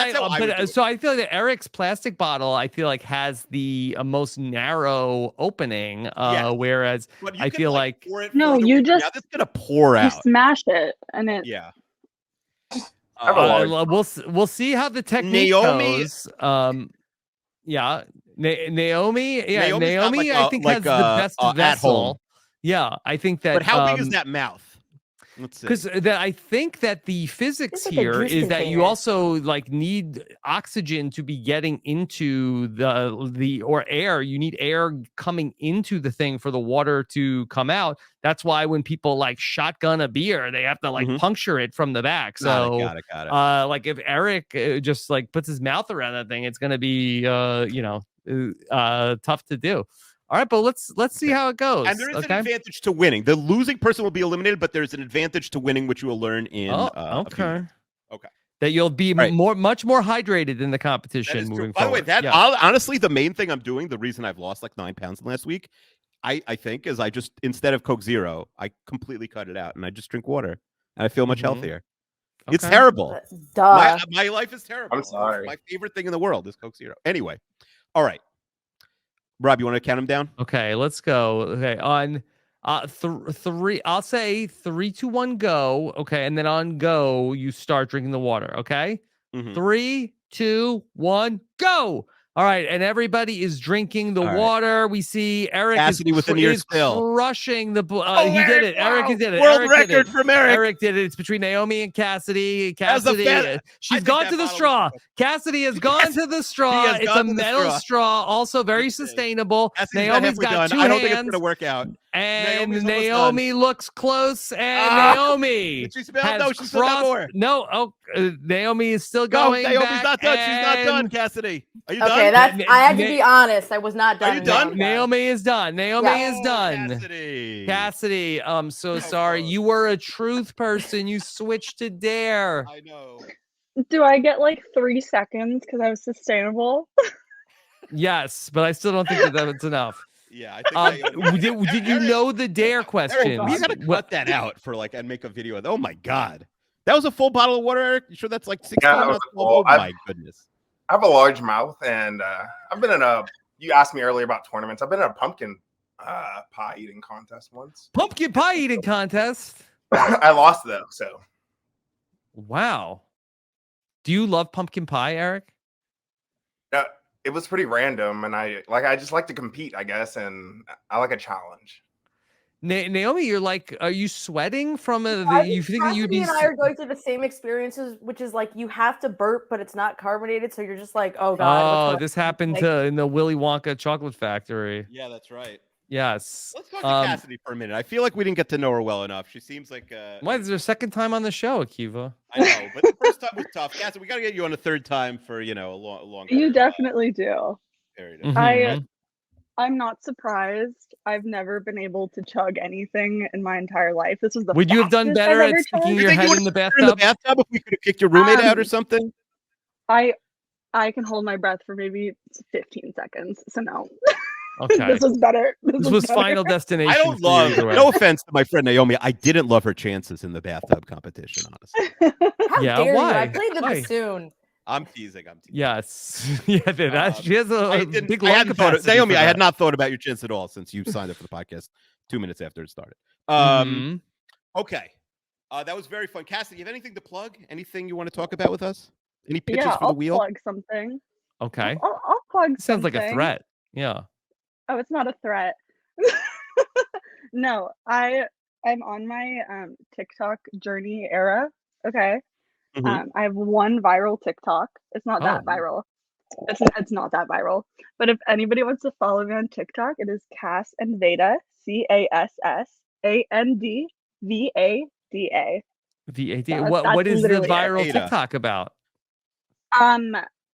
so I feel that Eric's plastic bottle, I feel like has the most narrow opening, whereas I feel like no, you just it's gonna pour you out. Smash it, and it we'll see how the technique goes. Yeah, Naomi. Yeah, Naomi. I think has the best vessel. Yeah, I think that. But how big is that mouth? Because I think that the physics here is that you also need oxygen to be getting into the or air. You need air coming into the thing for the water to come out. That's why when people shotgun a beer, they have to puncture it from the back. So got it. If Eric just puts his mouth around that thing, it's going to be tough to do. All right, but let's see how it goes. And there is an advantage to winning. The losing person will be eliminated, but there's an advantage to winning, which you will learn in. Okay. That you'll be much more hydrated in the competition moving forward. By the way, honestly, the main thing I'm doing, the reason I've lost 9 pounds last week, I think is I just, instead of Coke Zero, I completely cut it out and I just drink water and I feel much healthier. Okay. It's terrible. Duh. My life is terrible. I'm sorry. My favorite thing in the world is Coke Zero. Anyway, all right. Rob, you want to count them down? Okay, let's go. Okay, on three, I'll say 3, 2, 1, go. Okay, and then on go, you start drinking the water. Okay, 3, 2, 1, go. All right, and everybody is drinking the water. We see Eric Cassidy with an ear still crushing the. He did it. Wow. Eric did it. World Eric record from Eric. Eric did it. It's between Naomi and Cassidy. Cassidy, she's gone to the straw. Cassidy has gone to the straw. It's a metal straw, also very sustainable. Naomi's got 2 hands. I don't think it's going to work out. And Naomi looks close, and Naomi she's has crossed. More. No, Naomi is still going. Naomi's back, not done. She's not done. Cassidy, are you done? Okay, I have to be honest. I was not done. Are you done? Naomi is done. Naomi is done. Cassidy, I'm so sorry. You were a truth person. You switched to dare. I know. Do I get 3 seconds because I was sustainable? Yes, but I still don't think that's enough. Yeah, I think did you know the dare question? We gotta cut that out for and make a video. Oh my god, that was a full bottle of water, Eric. You sure that's 16 ounces? Oh my goodness. I have a large mouth, and I've been in a. You asked me earlier about tournaments. I've been in a pumpkin pie eating contest once. Pumpkin pie eating contest. I lost though. So. Wow. Do you love pumpkin pie, Eric? No. It was pretty random, and I just like to compete, I guess, and I like a challenge. Naomi, you're are you sweating from you think that you'd be? And I are going through the same experiences, which is you have to burp, but it's not carbonated, so you're just oh god. Oh, this happened in the Willy Wonka chocolate factory. Yeah, that's right. Yes. Let's talk to Cassidy for a minute. I feel like we didn't get to know her well enough. She seems like why is there a second time on the show, Akiva? I know, but the first time was tough. Cassidy, we got to get you on a third time for a long. You definitely do. Mm-hmm. I'm not surprised. I've never been able to chug anything in my entire life. This was the. Would you have done better at sticking your head in the bathtub? If we could have kicked your roommate out or something. I can hold my breath for maybe 15 seconds. So no. Okay. This was better. This was better. Final destination. I don't love. No offense to my friend Naomi, I didn't love her chances in the bathtub competition. Honestly. How dare why? You? I played the bassoon. I'm teasing. Yes. She has a big lung capacity. Naomi, I had not thought about your chance at all since you signed up for the podcast 2 minutes after it started. Okay. That was very fun. Cassidy, you have anything to plug? Anything you want to talk about with us? Any pitches for the wheel? I'll plug something. Okay. I'll plug sounds like a threat. Yeah. Oh, it's not a threat. No, I'm on my TikTok journey era. Okay. I have one viral TikTok. It's not that viral. It's not that viral. But if anybody wants to follow me on TikTok, it is Cass and Veda, CASSANDVADA. VADA. What is the viral TikTok about?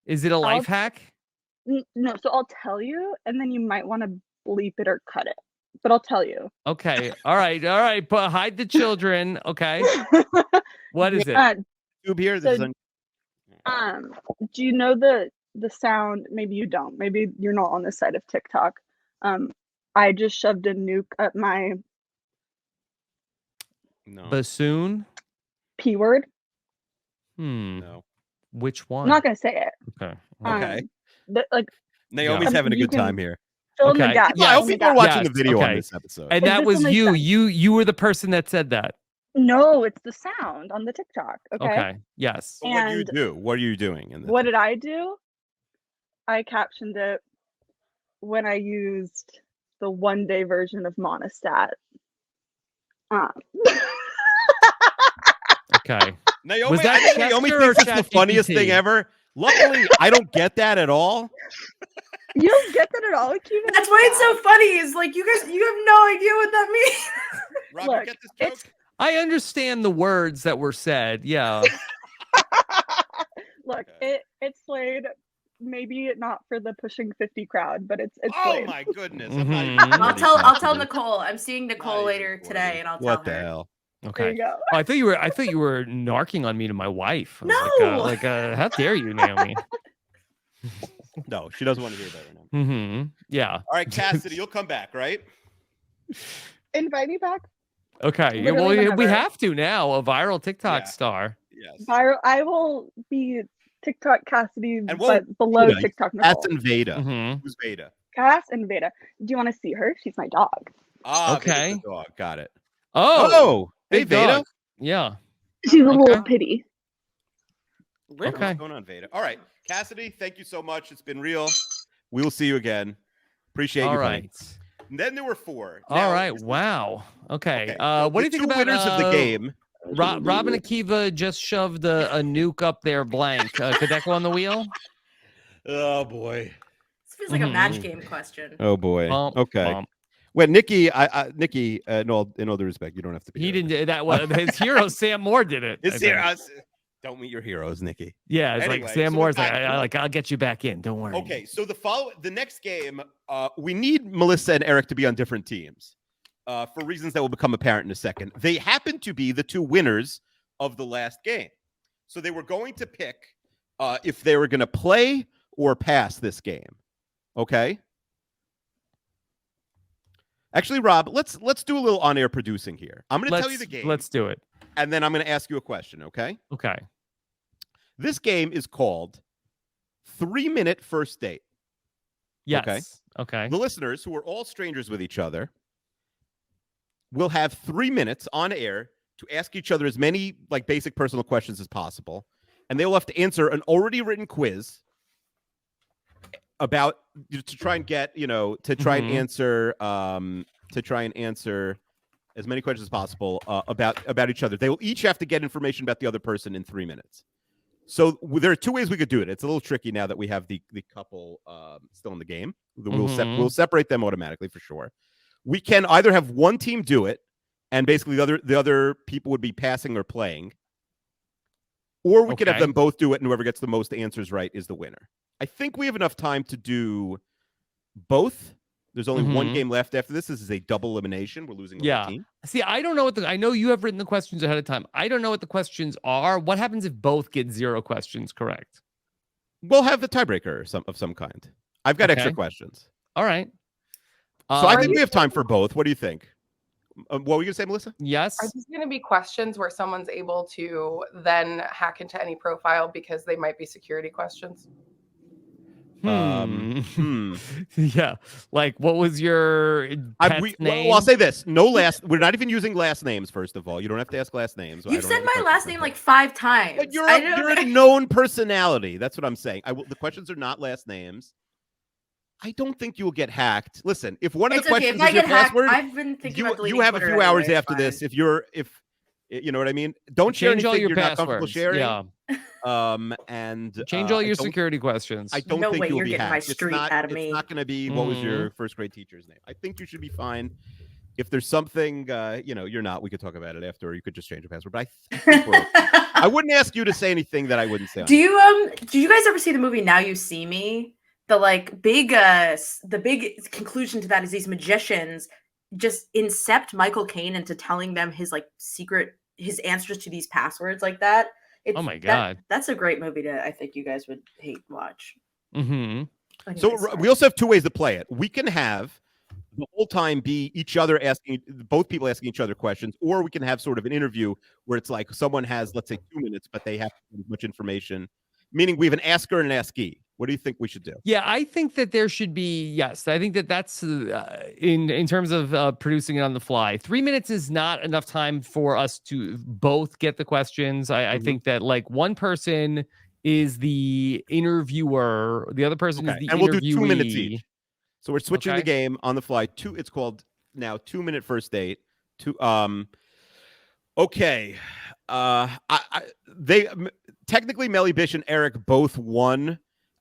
Is it a life hack? No, so I'll tell you, and then you might want to bleep it or cut it. but I'll tell you. Okay. All right. But hide the children. Okay. What is it? YouTube here. So, This is do you know the sound? Maybe you don't. Maybe you're not on this side of TikTok. I just shoved a nuke up my bassoon. P word. No. Which one? I'm not gonna say it. Okay. Okay. Like Naomi's having a good time here. Fill in the gap. I hope people are watching the video on this episode. And that was you. You were the person that said that. No, it's the sound on the TikTok. Okay. Yes. So what do you do? What are you doing? What did I do? I captioned it when I used the 1-day version of Monostat. Okay. Naomi, Was that I think Naomi Chester or thinks it's the Chat funniest GPT? thing ever. Luckily, I don't get that at all. You don't get that at all, Akiva? That's why it's so funny. Is like you guys, you have no idea what that means. Rob, Look, you get this joke? I understand the words that were said. Yeah. Look, it slayed. Maybe not for the pushing 50 crowd, but it's Oh slayed. my goodness! I'll tell Nicole. I'm seeing Nicole later today, and I'll tell What the her. hell? There Okay. you go. Oh, I thought you were narking on me to my wife. I was No. how dare you, Naomi? No, she doesn't want to hear that right now. Mm-hmm. Yeah. All right, Cassidy, you'll come back, right? Invite me back. Okay. Yeah, Literally well, we whenever. have to now. A viral TikTok star. Yes. Viral. I will be TikTok Cassidy, And but below Veda, TikTok Cass Nicole. and Veda. Mm-hmm. Who's Veda? Cass and Veda. Do you want to see her? She's my dog. Ah, Okay. Veda's the dog. Got it. Oh. Hey, big Veda. dog. Yeah. She's a Okay. little pitty. What's Okay. going on, Veda? All right, Cassidy, thank you so much. It's been real. We will see you again. Appreciate you All playing. right. And then there were 4. All Now, right. Wow. Okay. so What do the you think two about winners of the game? Rob and Akiva just shoved a nuke up there blank. Could that go on the wheel? Oh boy. This feels like a match game question. Oh boy. Bump, Okay. bump. Well, Nikki, Nikki, in all due respect, you don't have to be. He didn't do that. Well, his hero Sam Moore did it. It's I think. heroes. Don't meet your heroes, Nikki. Yeah, it's Anyway, like Sam so Moore's we're like, back. I'll get you back in. Don't worry. Okay, so the next game, we need Melissa and Eric to be on different teams for reasons that will become apparent in a second. They happen to be the 2 winners of the last game, so they were going to pick if they were going to play or pass this game. Okay. Actually, Rob, let's do a little on-air producing here. I'm going to tell you the game. Let's do it. And then I'm going to ask you a question. Okay. Okay. This game is called 3-Minute First Date. Yes. Okay. The listeners, who are all strangers with each other, will have 3 minutes on air to ask each other as many basic personal questions as possible, and they will have to answer an already written quiz about to try and get to try and answer as many questions as possible about each other. They will each have to get information about the other person in 3 minutes. So there are 2 ways we could do it. It's a little tricky now that we have the couple still in the game. We'll separate them automatically for sure. We can either have one team do it, and basically the other people would be passing or playing, or we could have them both do it, and whoever gets the most answers right is the winner. I think we have enough time to do both. There's only one game left after this. This is a double elimination. We're losing a team. See, I don't know I know you have written the questions ahead of time. I don't know what the questions are. What happens if both get 0 questions correct? We'll have the tiebreaker of some kind. I've got extra questions. All right. So I think we have time for both. What do you think? What were you going to say, Melissa? Yes. Are these going to be questions where someone's able to then hack into any profile because they might be security questions? Yeah. Like, what was your pet's name? Well, I'll say this. We're not even using last names, first of all. You don't have to ask last names. You've said my last name like 5 times. But you're a known personality. That's what I'm saying. The questions are not last names. I don't think you'll get hacked. Listen, if one of the questions is your password, I've been thinking about deleting you have a Twitter few hours anyway, after this. If you know what I mean, don't share Change all anything your you're not comfortable passwords. sharing. Yeah. And change all your security questions. I don't No think way you'll you're be getting hacked. my street out of me. It's not going to be what was your first grade teacher's name. I think you should be fine. If there's something you're not, we could talk about it after, or you could just change the password. But I think we're okay. I wouldn't ask you to say anything that I wouldn't say. Do you guys ever see the movie Now You See Me? The big conclusion to that is these magicians just incept Michael Caine into telling them his like his answers to these passwords like that. Oh my God. That's a great movie to, I think you guys would watch. Mm-hmm. Anyways, So sorry. we also have two ways to play it. We can have the whole time be both people asking each other questions, or we can have sort of an interview where it's like someone has, let's say, 2 minutes, but they have much information, meaning we have an asker and an askee. What do you think we should do? Yeah, I think that there should be, yes. I think that that's in terms of producing it on the fly. 3 minutes is not enough time for us to both get the questions. I think that like one person is the interviewer, the other person is the and interviewee. we'll do 2 minutes each. So we're switching the game on the fly. It's called now 2 minute first date. Okay. They technically Melly Bish and Eric both won.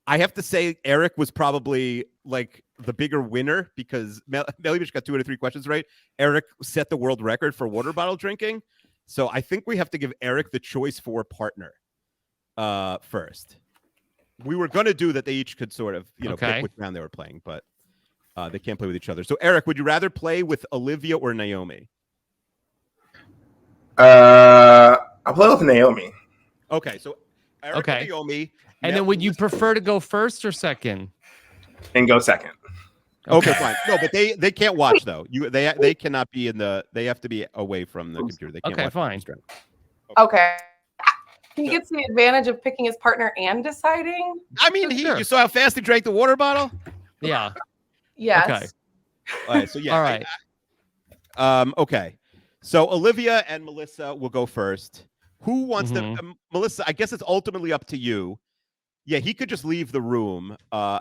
I have to say Eric was probably like the bigger winner because Melly Bish got 2 out of 3 questions right. Eric set the world record for water bottle drinking. So I think we have to give Eric the choice for partner first. We were going to do that they each could sort of, pick which round they were playing, but they can't play with each other. So Eric, would you rather play with Olivia or Naomi? I'll play with Naomi. Okay, so Eric and Naomi. And then would you prefer to go first or second? And go second. Okay, fine. No, but they can't watch though. They cannot be in the. They have to be away from the computer. They can't watch. Fine. Okay. He gets the advantage of picking his partner and deciding. I mean, you saw how fast he drank the water bottle. Yeah. Yes. Okay. All right. So yeah. All right. Okay. So Olivia and Melissa will go first. Who wants to? Melissa, I guess it's ultimately up to you. Yeah, he could just leave the room.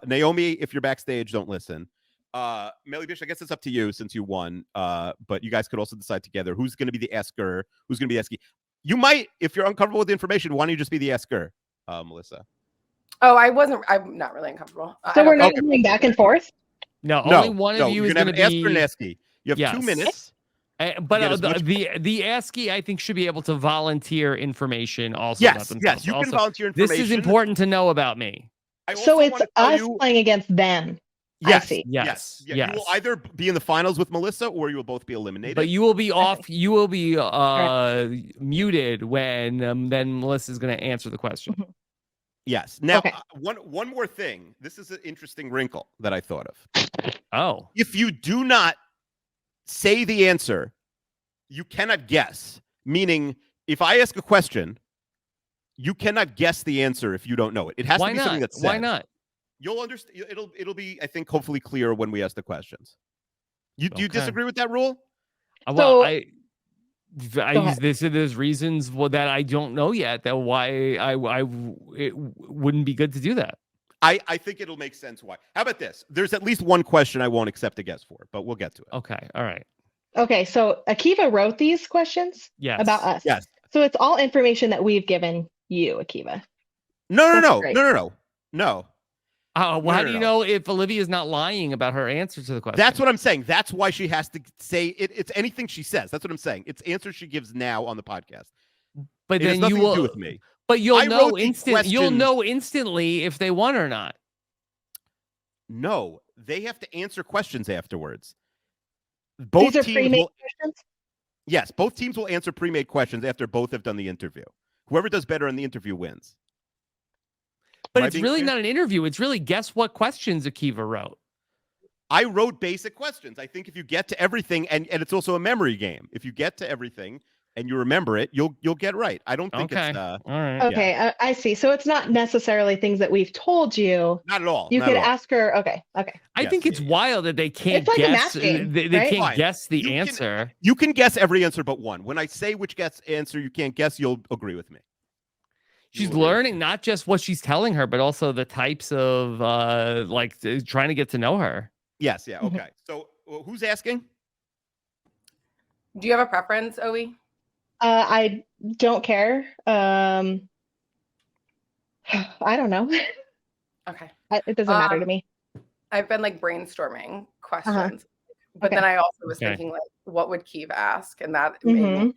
Naomi, if you're backstage, don't listen. Melly Bish, I guess it's up to you since you won. But you guys could also decide together who's going to be the asker, who's going to be the askee. You might, if you're uncomfortable with the information, why don't you just be the asker, Melissa? Oh, I'm not really uncomfortable. So we're not going back and forth? No, only one of you is going to be asker and askee. You have 2 minutes. But the askee, I think, should be able to volunteer information also. Yes, about yes, you can volunteer information. This is important to know about me. So it's us playing against them. Yes, I see. Yes. You will either be in the finals with Melissa or you will both be eliminated. But you will be off. You will be muted when then Melissa's going to answer the question. Yes. Now, one more thing. This is an interesting wrinkle that I thought of. Oh. If you do not say the answer, you cannot guess. Meaning, if I ask a question, you cannot guess the answer if you don't know it. It has to be something that's said. Why not? You'll understand. It'll be, I think, hopefully clear when we ask the questions. Do you disagree with that rule? Well, I use this. There's reasons that I don't know yet that why it wouldn't be good to do that. I think it'll make sense why. How about this? There's at least one question I won't accept a guess for, but we'll get to it. Okay. All right. Okay. So Akiva wrote these questions about us. Yes. So it's all information that we've given you, Akiva. No. Well, how do you know if Olivia's not lying about her answer to the question? That's what I'm saying. That's why she has to say it. It's anything she says. That's what I'm saying. It's answers she gives now on the podcast. But it then has nothing you will to do with me. But you'll know instantly if they won or not. No, they have to answer questions afterwards. These are pre-made questions? Yes, both teams will answer pre-made questions after both have done the interview. Whoever does better in the interview wins. But it's really not an interview. It's really guess what questions Akiva wrote. I wrote basic questions. I think if you get to everything, and it's also a memory game. If you get to everything and you remember it, you'll get right. I don't think it's all right. Okay, yeah. I see. So it's not necessarily things that we've told you. Not at all. You could ask her. Okay. I think it's wild that they can't it's like guess. A match game, they can't guess the answer. You can guess every answer but one. When I say which answer you can't guess, you'll agree with me. She's learning not just what she's telling her, but also the types of trying to get to know her. Yes. Yeah. Okay. So who's asking? Do you have a preference, Owie? I don't care. I don't know. Okay. It doesn't matter to me. I've been brainstorming questions, but then I also was thinking what would Kiva ask, and that made me.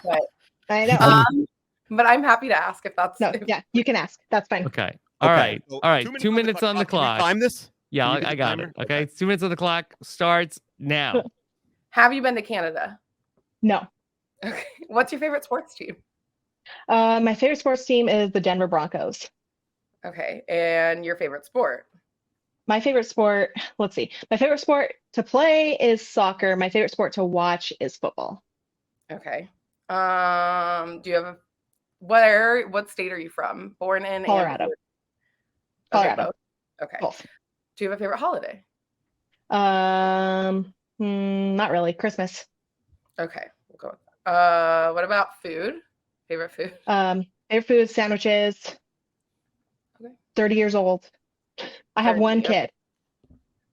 But I know. But I'm happy to ask if that's yeah, you can ask. That's fine. Okay. All right. So all right. 2 minutes on the clock. Time this? Yeah, I got it. Okay. 2 minutes on the clock starts now. Have you been to Canada? No. Okay. What's your favorite sports team? My favorite sports team is the Denver Broncos. Okay. And your favorite sport? My favorite sport, let's see. My favorite sport to play is soccer. My favorite sport to watch is football. Okay. Do you have what state are you from? Born in? Colorado. Okay, Colorado. both. Okay. Both. Do you have a favorite holiday? Not really. Christmas. Okay, we'll go with that. What about food? Favorite food? Favorite food, sandwiches. Okay. 30 years old. I have 30, one okay. kid.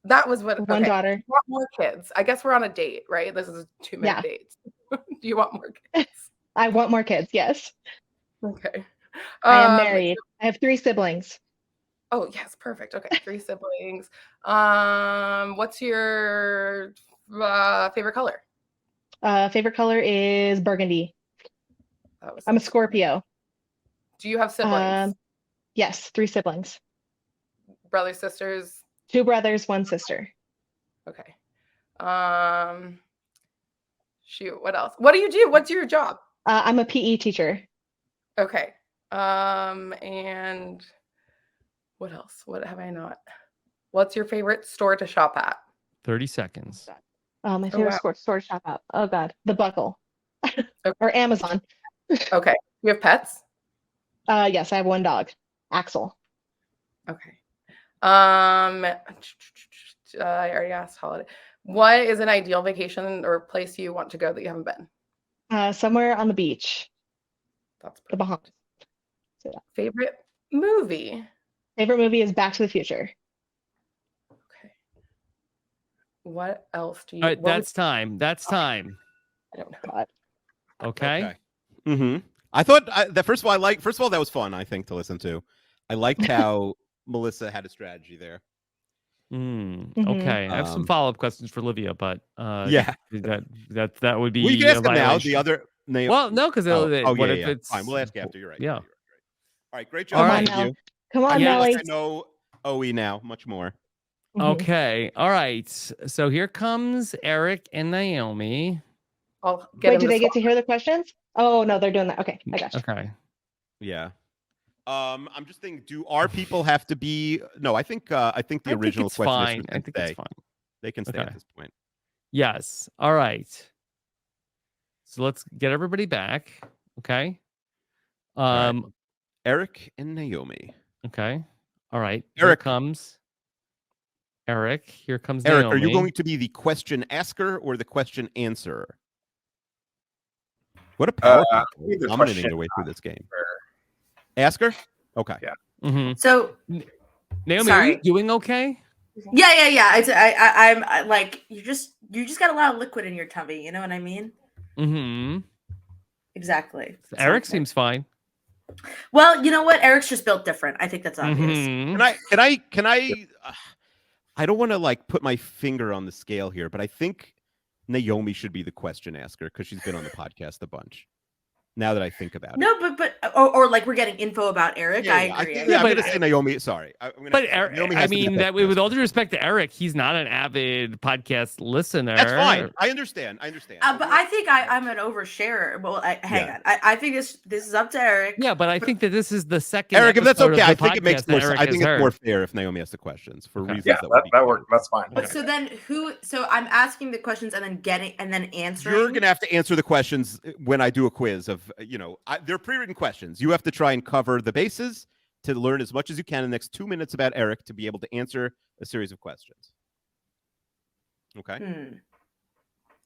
That was what One daughter. You want more kids? I guess we're on a date, right? This is 2-minute dates. Do you want more kids? I want more kids, yes. Okay. I am married. I have 3 siblings. Oh, yes, perfect. Okay, 3 siblings. What's your favorite color? Favorite color is burgundy. I'm a Scorpio. Do you have siblings? Yes, 3 siblings. Brothers, sisters? 2 brothers, 1 sister. Okay. Shoot, what else? What do you do? What's your job? I'm a PE teacher. Okay. And what else? What have I not? What's your favorite store to shop at? 30 seconds. My favorite store to shop at. Oh God, The Buckle. Or Amazon. Okay. You have pets? Yes, I have 1 dog, Axel. Okay. I already asked holiday. What is an ideal vacation or place you want to go that you haven't been? Somewhere on the beach. That's the Bahamas. So, yeah. Favorite movie? Favorite movie is Back to the Future. Okay. What else do you? All right, that's time. That's time. I don't know. God. Okay. Mm-hmm. I thought that first of all, that was fun. I think to listen to. I liked how Melissa had a strategy there. Okay. I have some follow-up questions for Livia, but yeah, that would be. Well, you can ask them now. The other. Well, no, because what if it's fine? We'll ask after. You're right. Yeah. All right. Great job. All right. Thank you. Come on, Melly. I know OE now much more. Okay. All right. So here comes Eric and Naomi. Wait, do they get to hear the questions? Oh no, they're doing that. Okay, I got you. Okay. Yeah. I'm just thinking, do our people have to be? No, I think the original question. Fine. I think it's fine. They can stay at this point. Yes. All right. So let's get everybody back. Okay. All right. Eric and Naomi. Okay. All right. Eric comes Eric. Here comes Eric. Naomi. Are you going to be the question asker or the question answerer? What a power couple dominating their way through this game. Asker? Okay. Yeah. So, Naomi, are you doing okay? Yeah. I'm like you just got a lot of liquid in your tummy. You know what I mean? Mm-hmm. Exactly. Eric seems fine. Well, you know what? Eric's just built different. I think that's obvious. Can I? I don't want to like put my finger on the scale here, but I think Naomi should be the question asker because she's been on the podcast a bunch. Now that I think about it. No, but or like we're getting info about Eric. Yeah, I agree. I'm going to say Naomi. Sorry. Eric, I mean, with all due respect to Eric, he's not an avid podcast listener. That's fine. I understand. But I think I'm an oversharer. Well, hang on. I think this is up to Eric. Yeah, but I think that this is the second. Eric, if that's okay, I think it makes more. I think it's more fair if Naomi asks the questions for reasons. Yeah, that works. That's fine. But so then who? So I'm asking the questions and then answering. You're going to have to answer the questions when I do a quiz of they're pre-written questions. You have to try and cover the bases to learn as much as you can in the next 2 minutes about Eric to be able to answer a series of questions. Okay.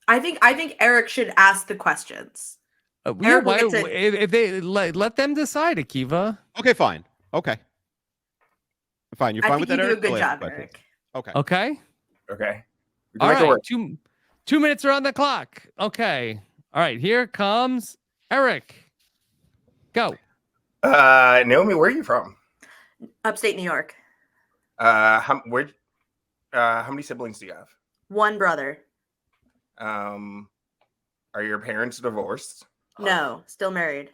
I think Eric should ask the questions. If they let them decide, Akiva. Okay, fine. Okay. Fine. You're fine with that, Eric? Do a good job, Eric. Okay. Okay. Okay. All right. 2 minutes are on the clock. Okay. All right. Here comes Eric. Go. Naomi, where are you from? Upstate New York. How many siblings do you have? 1 brother. Are your parents divorced? No, still married.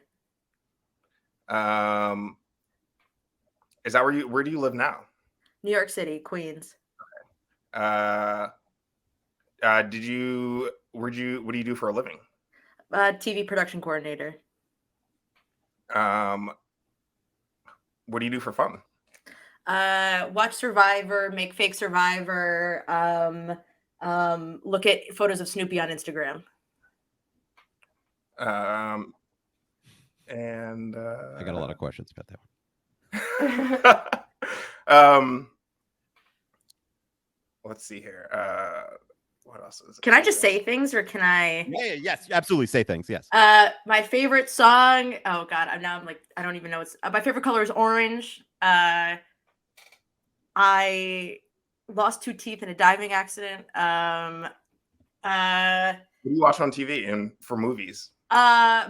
Is that where do you live now? New York City, Queens. Okay. What do you do for a living? TV production coordinator. What do you do for fun? Watch Survivor, make fake Survivor, look at photos of Snoopy on Instagram. And I got a lot of questions about that one. Let's see here. What else is it? Can I just say things, or can I? Yeah, yes, absolutely. Say things. Yes. My favorite song. Oh God, I'm like, I don't even know. It's my favorite color is orange. I lost 2 teeth in a diving accident. What do you watch on TV and for movies?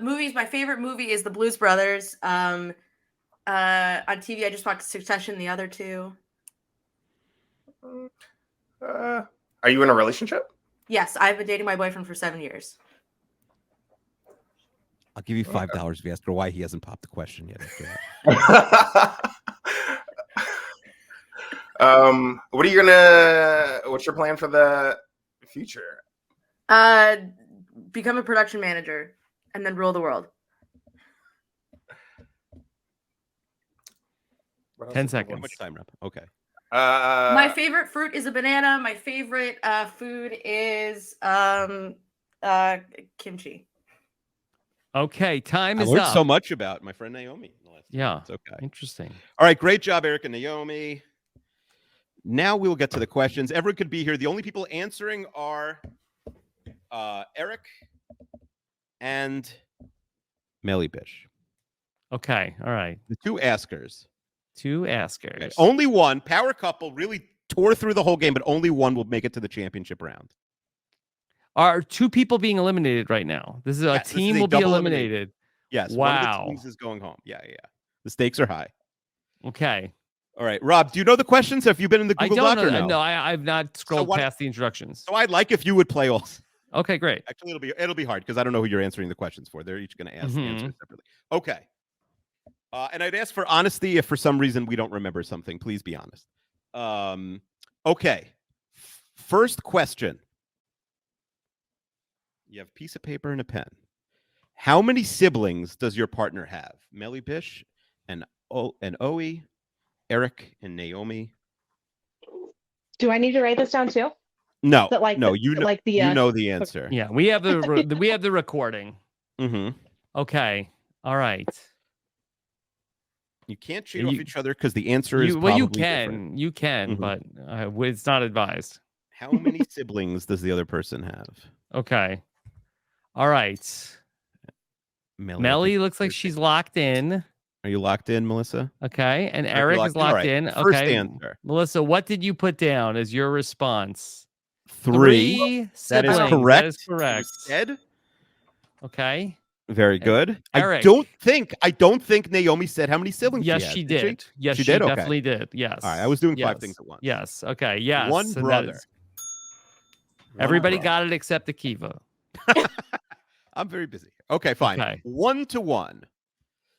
Movies. My favorite movie is The Blues Brothers. On TV, I just watched Succession. The other 2. Are you in a relationship? Yes, I've been dating my boyfriend for 7 years. I'll give you $5 if you ask her why he hasn't popped the question yet. What's your plan for the future? Become a production manager and then rule the world. 10 seconds. How much time, Rep? Okay. My favorite fruit is a banana. My favorite food is kimchi. Okay, time is I learned up. so much about my friend Naomi. Yeah, it's okay. Interesting. All right, great job, Eric and Naomi. Now we will get to the questions. Everyone could be here. The only people answering are Eric and Melly Bish. Okay, all right. The 2 askers. 2 askers. Okay. Only one. Power couple really tore through the whole game, but only one will make it to the championship round. Are 2 people being eliminated right now? This is a team will be eliminated. Yes. Wow. One of the teams is going home. Yeah. The stakes are high. Okay. All right, Rob, do you know the questions? Have you been in the Google Doc or no? No, I've not scrolled past the introductions. So I'd like if you would play all. Okay, great. Actually, it'll be hard because I don't know who you're answering the questions for. They're each going to answer separately. Okay. And I'd ask for honesty if for some reason we don't remember something. Please be honest. Okay. First question. You have a piece of paper and a pen. How many siblings does your partner have? Melly Bish and Owie, Eric and Naomi. Do I need to write this down too? No, like no, the, you know, like the, you know the answer. Yeah, we have the we have the recording. Mm-hmm. Okay. All right. You can't cheat off each other because the answer is probably different. You can, but it's not advised. How many siblings does the other person have? Okay. All right. Melly looks like she's locked in. Are you locked in, Melissa? Okay. And Eric is locked in. Okay. First answer. Melissa, what did you put down as your response? 3 siblings. That is correct. That is correct. Said. Okay. Very good. Eric. I don't think Naomi said how many siblings yes, she had. She did. Yes, she did. Definitely did. Yes. All right. I was doing 5 things at once. Yes. Okay. Yes. One brother. Everybody got it except Akiva. I'm very busy. Okay, fine. Okay. 1-1.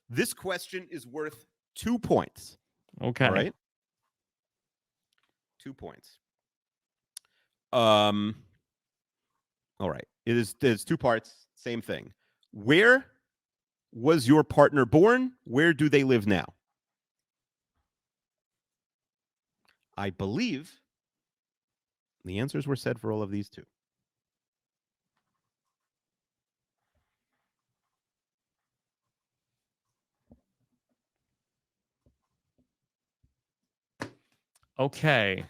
This question is worth 2 points. Okay. All right. 2 points. All right. There's 2 parts. Same thing. Where was your partner born? Where do they live now? I believe the answers were said for all of these too. Okay.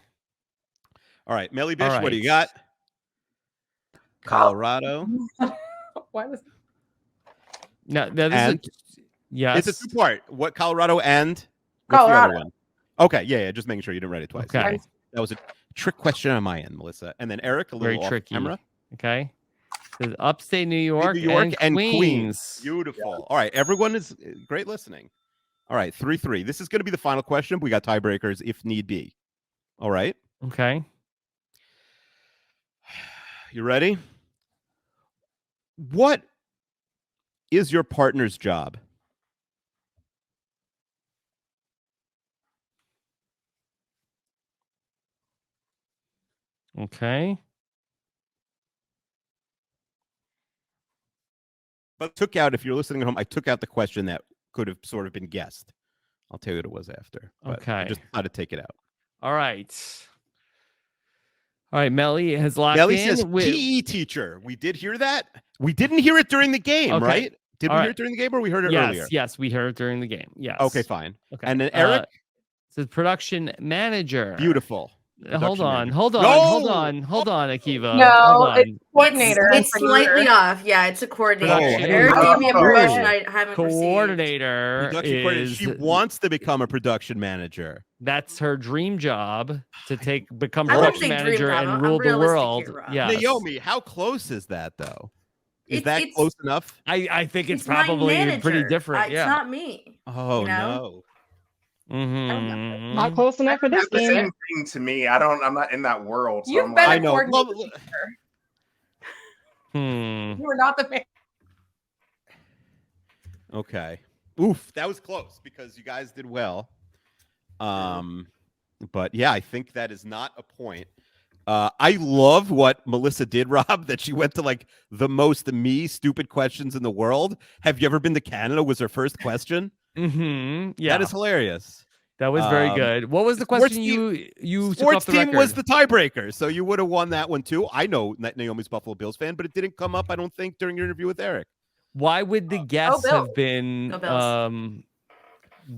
All right, Melly Bish, what do you got? Colorado. Why was no, this is yes. It's a 2-part. What Colorado and Colorado. The other one? Okay, yeah, just making sure you didn't write it twice. Okay. That was a trick question on my end, Melissa. And then Eric, a little Very off tricky. camera. Okay. Upstate New York, and Queens. Beautiful. Yeah. All right, everyone is great listening. All right, 3-3. This is going to be the final question. We got tiebreakers if need be. All right. Okay. You ready? What is your partner's job? Okay. But took out, if you're listening at home, I took out the question that could have sort of been guessed. I'll tell you what it was after. But I Okay. just had to take it out. All right. All right. Melly has locked Melly in. says PE teacher. We did hear that. We didn't hear it during the game, Okay. right? Did All we right. hear it during the game, or we heard it earlier? Yes, we heard it during the game. Yes. Okay, fine. Okay. And then Eric says production manager. Beautiful. Hold on, manager. hold on, No! hold on, Akiva. No, hold on. it's coordinator. It's slightly off. Yeah, it's a coordinator. Production. Eric gave me a Oh. promotion I haven't Coordinator Production coordinator. is She wants to become a production manager. that's her dream job to become I wouldn't production say dream manager job. and I'm rule the realistic world. here, Rob. Yeah. Naomi, how close is that though? Is that It's- close enough? I think it's my probably pretty manager. different. It's Yeah. not me. Oh you know? no. Mm-hmm. Not close enough for this That's the game. same thing to me. I'm not in that world. So You've I'm been like, a coordinator. Hmm. You were not the man. Okay. Oof, that was close because you guys did well. But yeah, I think that is not a point. I love what Melissa did, Rob, that she went to like the most stupid questions in the world. Have you ever been to Canada? Was her first question. Mm-hmm. Yeah. That is hilarious. That was very good. What was the sports question you took sports off the team record? was the tiebreaker, so you would have won that one too. I know that Naomi's Buffalo Bills fan, but it didn't come up, I don't think, during your interview with Eric. Why would the guess Bill. have been Go Bills.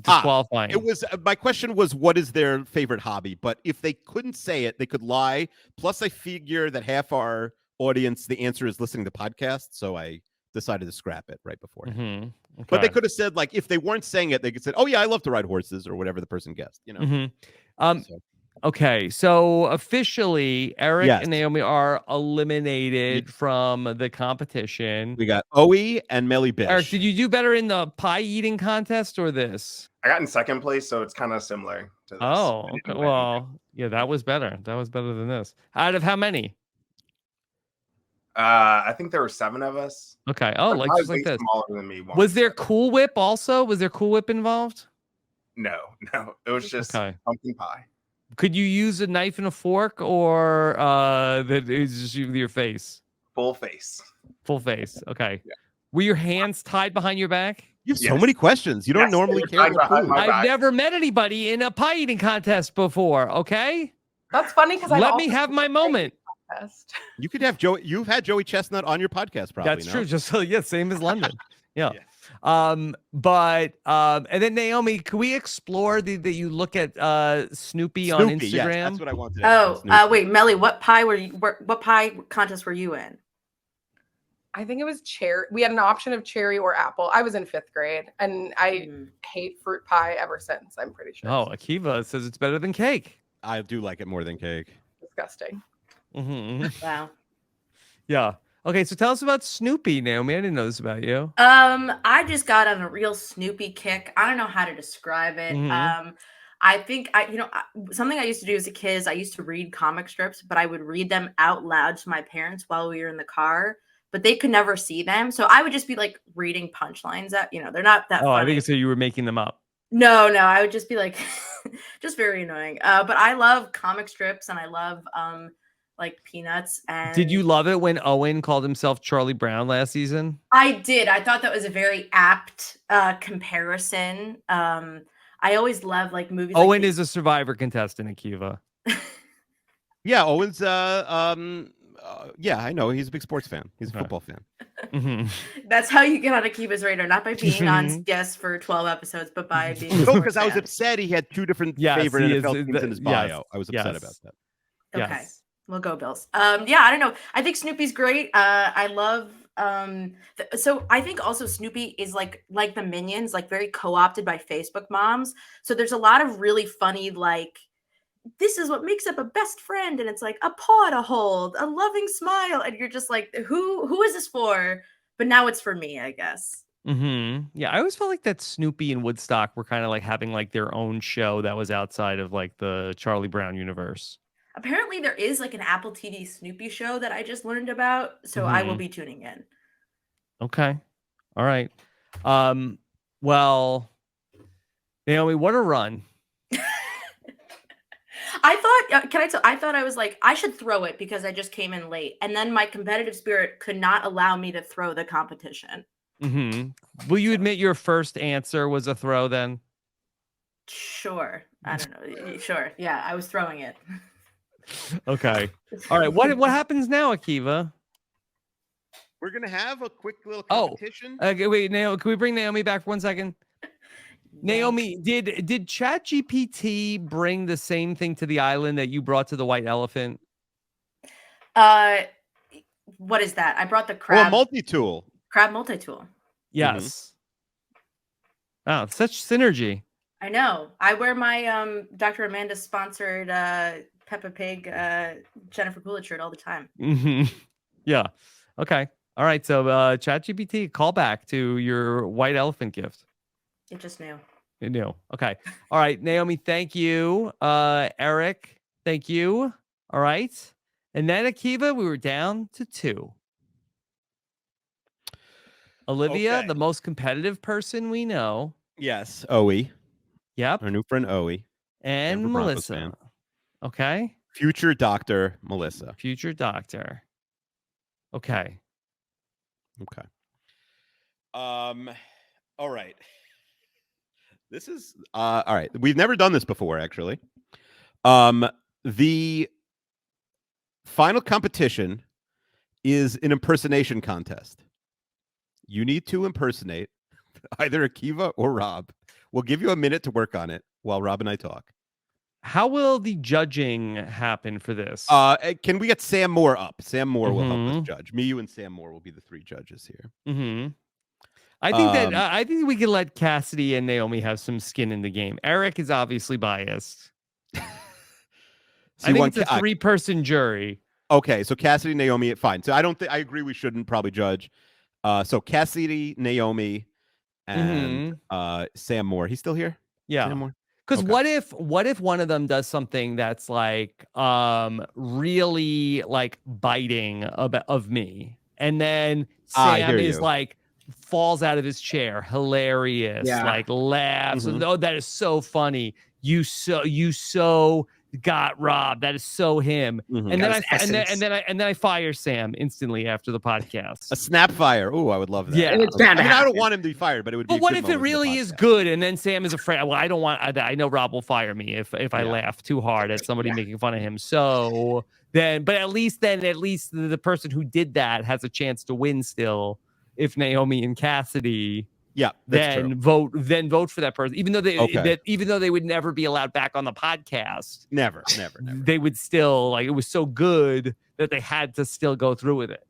disqualifying? It was my question was what is their favorite hobby? But if they couldn't say it, they could lie. Plus, I figure that half our audience, the answer is listening to podcasts, so I decided to scrap it right before. Mm-hmm. Okay. But they could have said, like, if they weren't saying it, they could say, "Oh yeah, I love to ride horses," or whatever the person guessed. You know. Mm-hmm. So. Okay, so officially, Eric Yes. and Naomi are eliminated from the competition. We got Oe and Melly Bish. Eric, did you do better in the pie eating contest or this? I got in second place, so it's kind of similar to this. Oh, I didn't okay. win. Well, yeah, that was better. That was better than this. Out of how many? I think there were 7 of us. Okay. Oh, like Probably just like way this. Smaller than me. Was there Cool Whip also? Was there Cool Whip involved? No. It was just Okay. pumpkin pie. Could you use a knife and a fork, or that is just your face? Full face. Full face. Okay. Yeah. Were your hands tied behind your back? You have so Yes. many questions. You don't Yes, normally they were care tied about behind food. my I've back. never met anybody in a pie eating contest before. Okay. That's funny because Let me have my moment. Contest. You could have Joey. You've had Joey Chestnut on your podcast, probably. That's no? true. Just so, yeah, same as London. Yeah. Yeah. And then Naomi, could we explore that you look at Snoopy on Snoopy, Instagram? yes, that's what I wanted. to ask. Oh, wait, Melly, what pie what pie contest were you in? I think it was cherry. We had an option of cherry or apple. I was in 5th grade, and I hate fruit pie ever since. I'm pretty sure. Oh, Akiva says it's better than cake. I do like it more than cake. Disgusting. Mm-hmm. Wow. Yeah. Okay, so tell us about Snoopy, Naomi. I didn't know this about you. I just got on a real Snoopy kick. I don't know how to describe it. Mhm. I think something I used to do as a kid is I used to read comic strips, but I would read them out loud to my parents while we were in the car, but they could never see them. So I would just be like reading punchlines that, they're not that Oh, funny. I think so. You were making them up. No, I would just be like, just very annoying. But I love comic strips and I love like Peanuts. And Did you love it when Owen called himself Charlie Brown last season? I did. I thought that was a very apt comparison. I always love like movies. Owen is a Survivor contestant, Akiva. Yeah, Owen's. Yeah, I know. He's a big sports fan. He's a football fan. Mm-hmm. That's how you get on Akiva's radar, not by being on guest for 12 episodes, but by being. No, because I was upset he had 2 different favorite he NFL is- teams in his yes, bio. I was upset about that. Okay, Yes. we'll go Bills. Yeah, I don't know. I think Snoopy's great. I love. So I think also Snoopy is like the Minions, like very co-opted by Facebook moms. So there's a lot of really funny like. This is what makes up a best friend, and it's like a paw to hold, a loving smile, and you're just like, who is this for? But now it's for me, I guess. Mm-hmm. Yeah, I always felt like that Snoopy and Woodstock were kind of like having like their own show that was outside of like the Charlie Brown universe. Apparently, there is like an Apple TV Snoopy show that I just learned about, so I will be tuning in. Okay, all right. Well, Naomi, what a run! I thought, I thought I was like, I should throw it because I just came in late. And then my competitive spirit could not allow me to throw the competition. Will you admit your first answer was a throw then? Sure. I don't know. Sure. Yeah, I was throwing it. Okay. All right. What happens now, Akiva? We're gonna have a quick little competition. Okay, wait, Naomi, can we bring Naomi back for 1 second? Naomi, did Chat GPT bring the same thing to the island that you brought to the white elephant? What is that? I brought the crab. Oh, multi-tool. Crab multi-tool. Yes. Oh, such synergy. I know. I wear my Dr. Amanda sponsored Peppa Pig Jennifer Coolidge shirt all the time. Yeah. Okay. All right. So ChatGPT, call back to your white elephant gift. It just knew. It knew. Okay. All right. Naomi, thank you. Eric, thank you. All right. And then Akiva, we were down to 2. Olivia, the most competitive person we know. Yes, Owie. Yep. Our new friend Owie. And Melissa. Okay. Future Dr. Melissa. Future doctor. Okay. Okay. All right. This is all right. We've never done this before, actually. The final competition is an impersonation contest. You need to impersonate either Akiva or Rob. We'll give you a minute to work on it while Rob and I talk. How will the judging happen for this? Can we get Sam Moore up? Sam Moore will help us judge. Me, you, and Sam Moore will be the 3 judges here. I think that I think we can let Cassidy and Naomi have some skin in the game. Eric is obviously biased. I think it's a 3-person jury. Okay, so Cassidy, Naomi, fine. So I agree we shouldn't probably judge. So Cassidy, Naomi, and Sam Moore. He's still here? Yeah. Sam Moore? Because what if one of them does something that's like really like biting of me, and then Sam is like falls out of his chair, hilarious, like laughs. Oh, that is so funny. You so got Rob. That is so him. And then I fire Sam instantly after the podcast. A snap fire. Oh, I would love that. Yeah. I don't want him to be fired, but it would be. But what if it really is good? And then Sam is afraid. Well, I don't want. I know Rob will fire me if I laugh too hard at somebody making fun of him. So then, but at least the person who did that has a chance to win still. If Naomi and Cassidy. Yeah, then vote for that person, even though they would never be allowed back on the podcast. Never. They would still, like, it was so good that they had to still go through with it.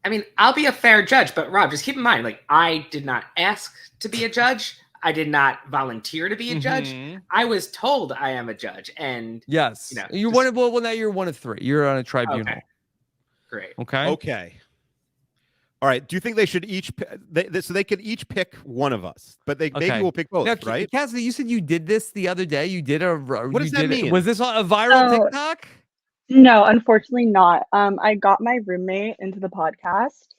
I mean, I'll be a fair judge, but Rob, just keep in mind, like, I did not ask to be a judge. I did not volunteer to be a judge. I was told I am a judge, and yes, you're one of now you're one of 3. You're on a tribunal. Okay. Great. Okay. All right. Do you think they should each so they could each pick one of us, but maybe we'll pick both, now, right? Cassidy, you said you did this the other day. You did what does that mean? Was this a viral TikTok? No, unfortunately not. I got my roommate into the podcast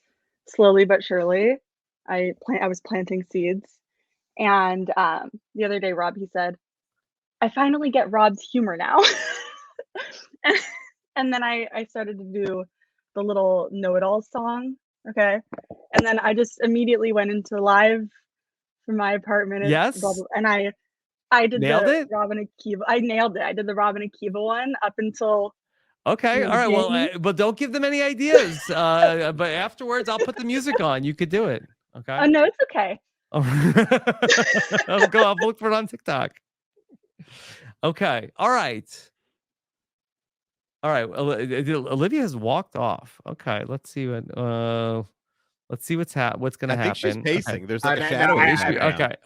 slowly but surely. I was planting seeds, and the other day, Rob, he said, "I finally get Rob's humor now," and then I started to do the little know-it-all song. Okay. And then I just immediately went into live from my apartment. Yes. And I did Robin Akiva. I nailed it. I did the Robin Akiva one up until. Okay. All right. Well, but don't give them any ideas. But afterwards, I'll put the music on. You could do it. Okay. Oh, no, it's okay. I'll look for it on TikTok. Okay. All right. All right, Olivia has walked off. Okay, let's see what's going to happen. I think she's pacing. Okay. There's like a shadow.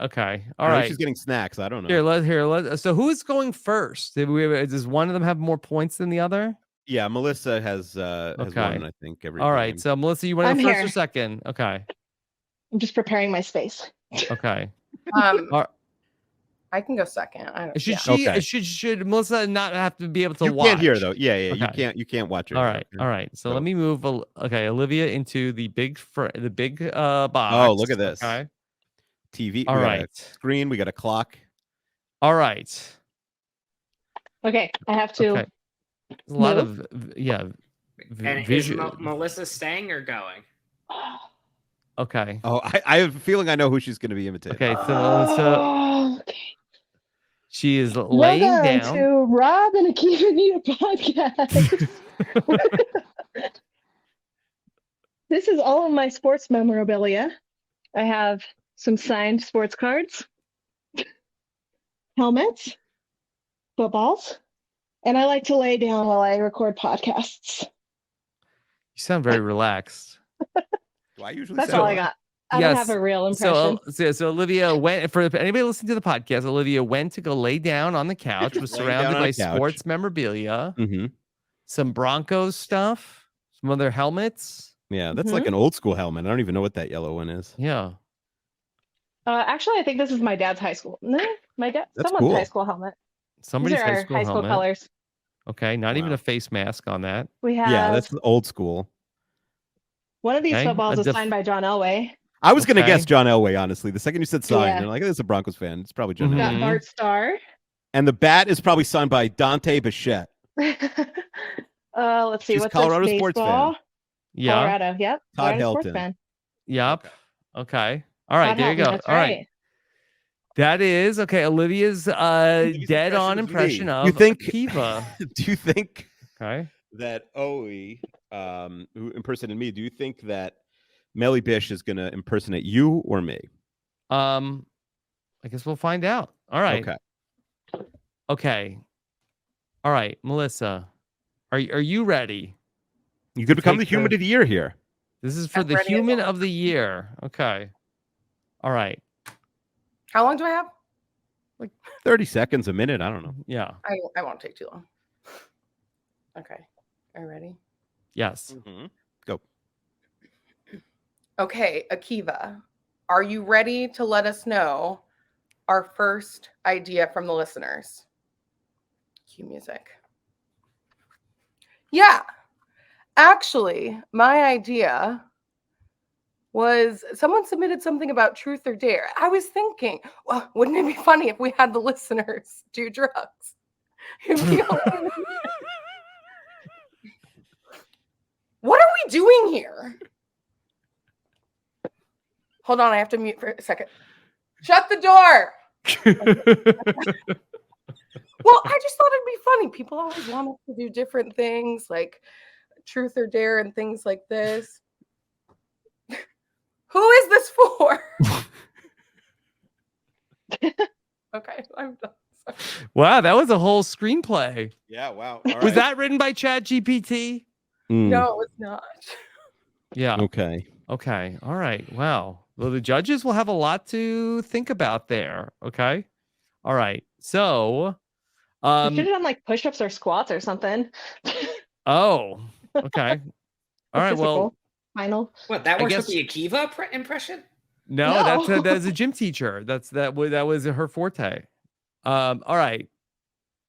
Okay. All right. She's getting snacks. I don't know. Here. So who is going first? Does one of them have more points than the other? Yeah, Melissa has won, I think. All right. So Melissa, you want to go first or second? Okay. I'm just preparing my space. Okay. I can go second. Should Melissa not have to be able to watch? You can't hear though. Yeah. Okay. You can't watch it. All right. So let me move. Olivia into the big box. Oh, look at this. Okay. TV. All right. Screen. We got a clock. All right. Okay, I have to. Okay. A lot of And is Melissa staying or going? Okay. Oh, I have a feeling I know who she's going to be imitating. Okay, so Okay. she is laying Welcome down. to Rob and Akiva Need a Podcast. This is all of my sports memorabilia. I have some signed sports cards, helmets, footballs, and I like to lay down while I record podcasts. You sound very relaxed. Do I usually That's say all that? I got. I don't have a real impression. So Olivia went, for anybody listening to the podcast, Olivia went to go lay down on the couch, was Laying down surrounded on by a couch. sports memorabilia, Mm-hmm. some Broncos stuff, some other helmets. Yeah, that's like an old school helmet. I don't even know what that yellow one is. Yeah. Actually, I think this is my dad's high school. No, my dad. That's Someone's cool. high school helmet. Somebody's These are our high school helmet. colors. Okay, not even Wow. a face mask on that. We have. Yeah, that's old school. One of these Okay, footballs a is signed by John Elway. I was going to Okay. guess John Elway, honestly. The second you said sign, Yeah. you're like, oh, this is a Broncos fan. It's probably John Mhm. Got Elway. Bart Starr. And the bat is probably signed by Dante Bichette. Let's see. She's What's Colorado this? sports Baseball? fan. Yeah. Colorado. Yep. Todd Colorado sports Helton. fan. Yep. Okay. All right. Todd There you Helton, go. that's All right. right. That is okay. Olivia's dead on impression of You think? Akiva. Do you think Okay. that Oe, who impersonated me, do you think that Melly Bish is going to impersonate you or me? I guess we'll find out. All right. Okay. Okay. All right, Melissa. Are you ready? You could become the take human of the year here. This is for I'm the ready as human well. of the year. Okay. All right. How long do I have? 30 seconds, a minute. I don't know. Yeah. I won't take too long. Okay. Are you ready? Yes. Mm-hmm. Go. Okay, Akiva, are you ready to let us know our first idea from the listeners? Cue music. Yeah. Actually, my idea was someone submitted something about truth or dare. I was thinking, well, wouldn't it be funny if we had the listeners do drugs? What are we doing here? Hold on, I have to mute for a second. Shut the door. Well, I just thought it'd be funny. People always want us to do different things like truth or dare and things like this. Who is this for? Okay, I'm done. Sorry. Wow, that was a whole screenplay. Yeah, wow. Was that written by Chat GPT? No, it was not. Yeah. Okay. Okay. All right. Wow. Well, the judges will have a lot to think about there. Okay. All right. So, You should have done like push-ups or squats or something. oh, okay. All right. Well, final. What, that I works guess- with the Akiva impression? no, No. that's a gym teacher. That was her forte. All right.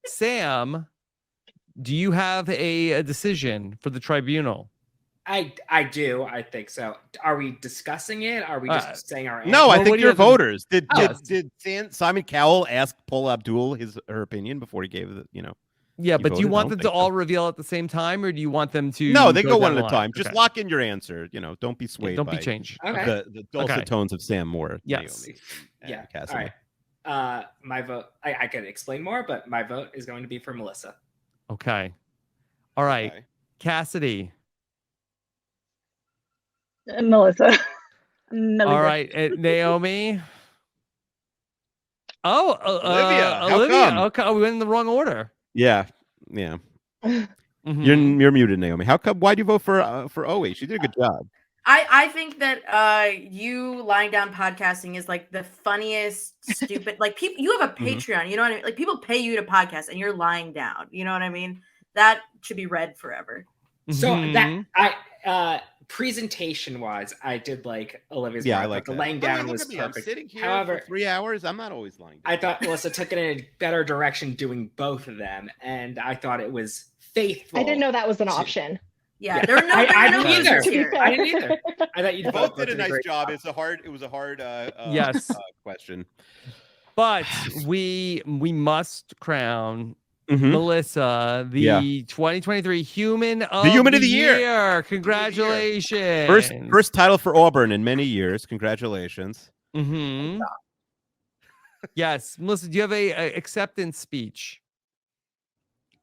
Sam, do you have a decision for the tribunal? I do. I think so. Are we discussing it? Are we just saying our answer? No, I Well, think what do you you're have to- voters. Did Oh. Simon Cowell ask Paul Abdul her opinion before he gave the, Yeah, You but do you voted? I want don't them to think so. all reveal at the same time, or do you want them to? No, they go down one the at a line? time. Just Okay. lock in your answer. Don't be swayed Don't by be changed. Okay. the dulcet Okay. tones of Sam Moore. Yes. Naomi, and Yeah. Casimir. All right. My vote, I could explain more, but my vote is going to be for Melissa. Okay. All right, Okay. Cassidy. Melissa. All right, Naomi. Oh, Olivia, how Olivia. come? Okay, we went in the wrong order. Yeah. Mhm. You're muted, Naomi. How come? Why'd you vote for Oe? She did a good job. I think that you lying down podcasting is like the funniest, stupid. Like people, you have a Patreon. You know what I mean? Like people pay you to podcast, and you're lying down. You know what I mean? That should be read forever. So Mhm. that presentation wise, I did like Olivia's. Yeah, part, I like but that. the laying Oh, down look was at me. perfect. I'm sitting here However, for 3 hours. I'm not always lying down. I thought Melissa took it in a better direction doing both of them, and I thought it was faithful. I didn't know that was an option. Yeah, there are no. I there are no didn't either. answers here. I didn't either. I thought you You both did a a nice great job. It was a hard Yes. question. But we must crown Melissa, the 2023 Human of the Year. Congratulations. First title for Auburn in many years. Congratulations. Yes, Melissa, do you have a acceptance speech?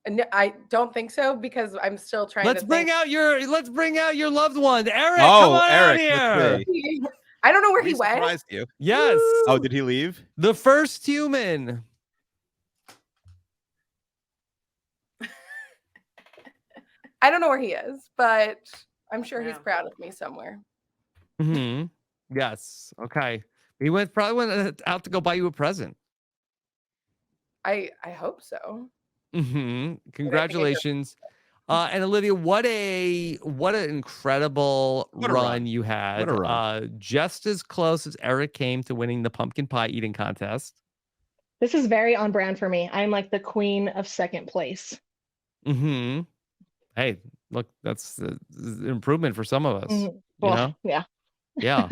No, I don't think so because I'm still trying Let's to bring out your loved one. Eric, Oh, come on Eric, out let's here. I don't know where We he went. surprised you. Yes. Oh, did he leave? The first human. I don't know where he is, but I'm sure he's proud of me somewhere. Yes. Okay. He probably went out to go buy you a present. I hope so. Congratulations. And Olivia, what an incredible run you had. What a run. Just as close as Eric came to winning the pumpkin pie eating contest. This is very on brand for me. I'm like the queen of second place. Hey, look, that's an improvement for some of us. Well, you know? yeah. Yeah.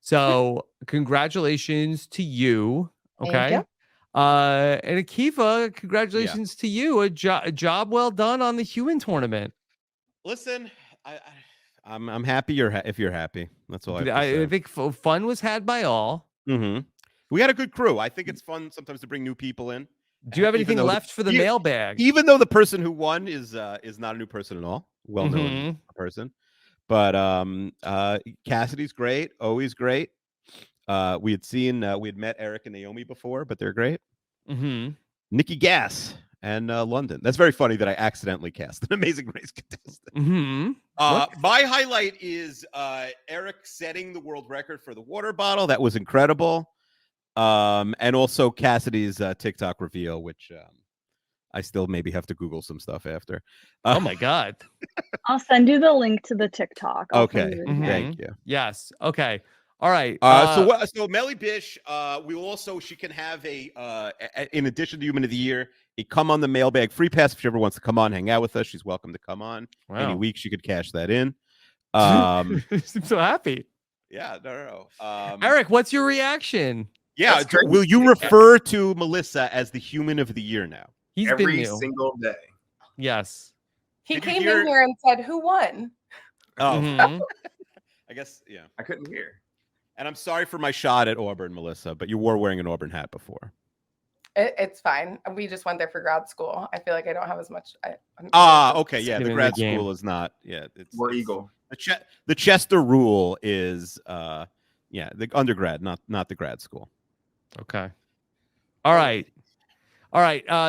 So congratulations to you. Okay. Thank you. And Akiva, congratulations to you. A job well done on the human tournament. Listen, I'm happy if you're happy. That's all I have to say. I think fun was had by all. We had a good crew. I think it's fun sometimes to bring new people in. Do you have anything left for the mailbag? Even though the person who won is not a new person at all, well-known person, but Cassidy's great, always great. We had met Eric and Naomi before, but they're great. Nikki Gass and London. That's very funny that I accidentally cast an Amazing Race contestant. My highlight is Eric setting the world record for the water bottle. That was incredible. And also Cassidy's TikTok reveal, which I still maybe have to Google some stuff after. Oh my God. I'll send you the link to the TikTok. Okay. Thank you. Yes. Okay. All right. So Melly Bish, she can have in addition to Human of the Year, a come on the mailbag free pass if she ever wants to come on, hang out with us. She's welcome to come on. Any week she could cash that in. I'm so happy. Yeah, no. Eric, what's your reaction? Yeah, will you refer to Melissa as the Human of the Year now? He's every single day. Yes. He came in here and said, "Who won?" Oh, I guess I couldn't hear. And I'm sorry for my shot at Auburn, Melissa, but you were wearing an Auburn hat before. It's fine. We just went there for grad school. I feel like I don't have as much. Okay, yeah. The grad school is not. Yeah, War Eagle. The Chester rule is, the undergrad, not the grad school. Okay. All right.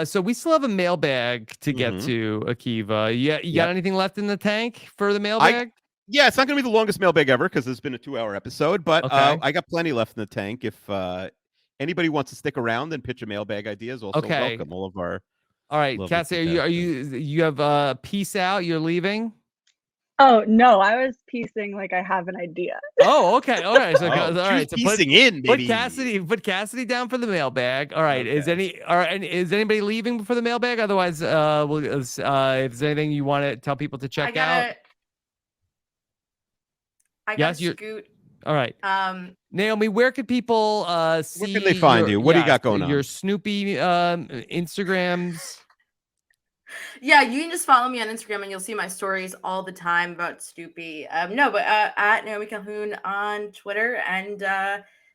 So we still have a mailbag to get to, Akiva. You got anything left in the tank for the mailbag? Yeah, it's not going to be the longest mailbag ever because it's been a 2-hour episode, but I got plenty left in the tank. If anybody wants to stick around and pitch a mailbag ideas, also welcome. All right, Cassie, you have peace out? You're leaving? Oh no, I was piecing like I have an idea. Oh, okay, all right. So, all right, so piecing in, baby. Put Cassidy down for the mailbag. All right, okay. Is anybody leaving for the mailbag? Otherwise, if there's anything you want to tell people to check out. I got Scoot. All right. Naomi, where could people see? Where can they find you? What do you got going on? Your Snoopy Instagrams. Yeah, you can just follow me on Instagram and you'll see my stories all the time about Snoopy. At Naomi Calhoun on Twitter and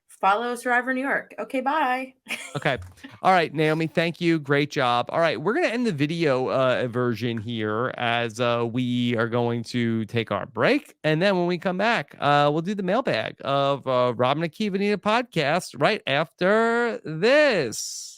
follow Survivor New York. Okay, bye. Okay. All right, Naomi, thank you. Great job. All right, we're going to end the video version here as we are going to take our break. And then when we come back, we'll do the mailbag of Rob and Akiva Need a podcast right after this.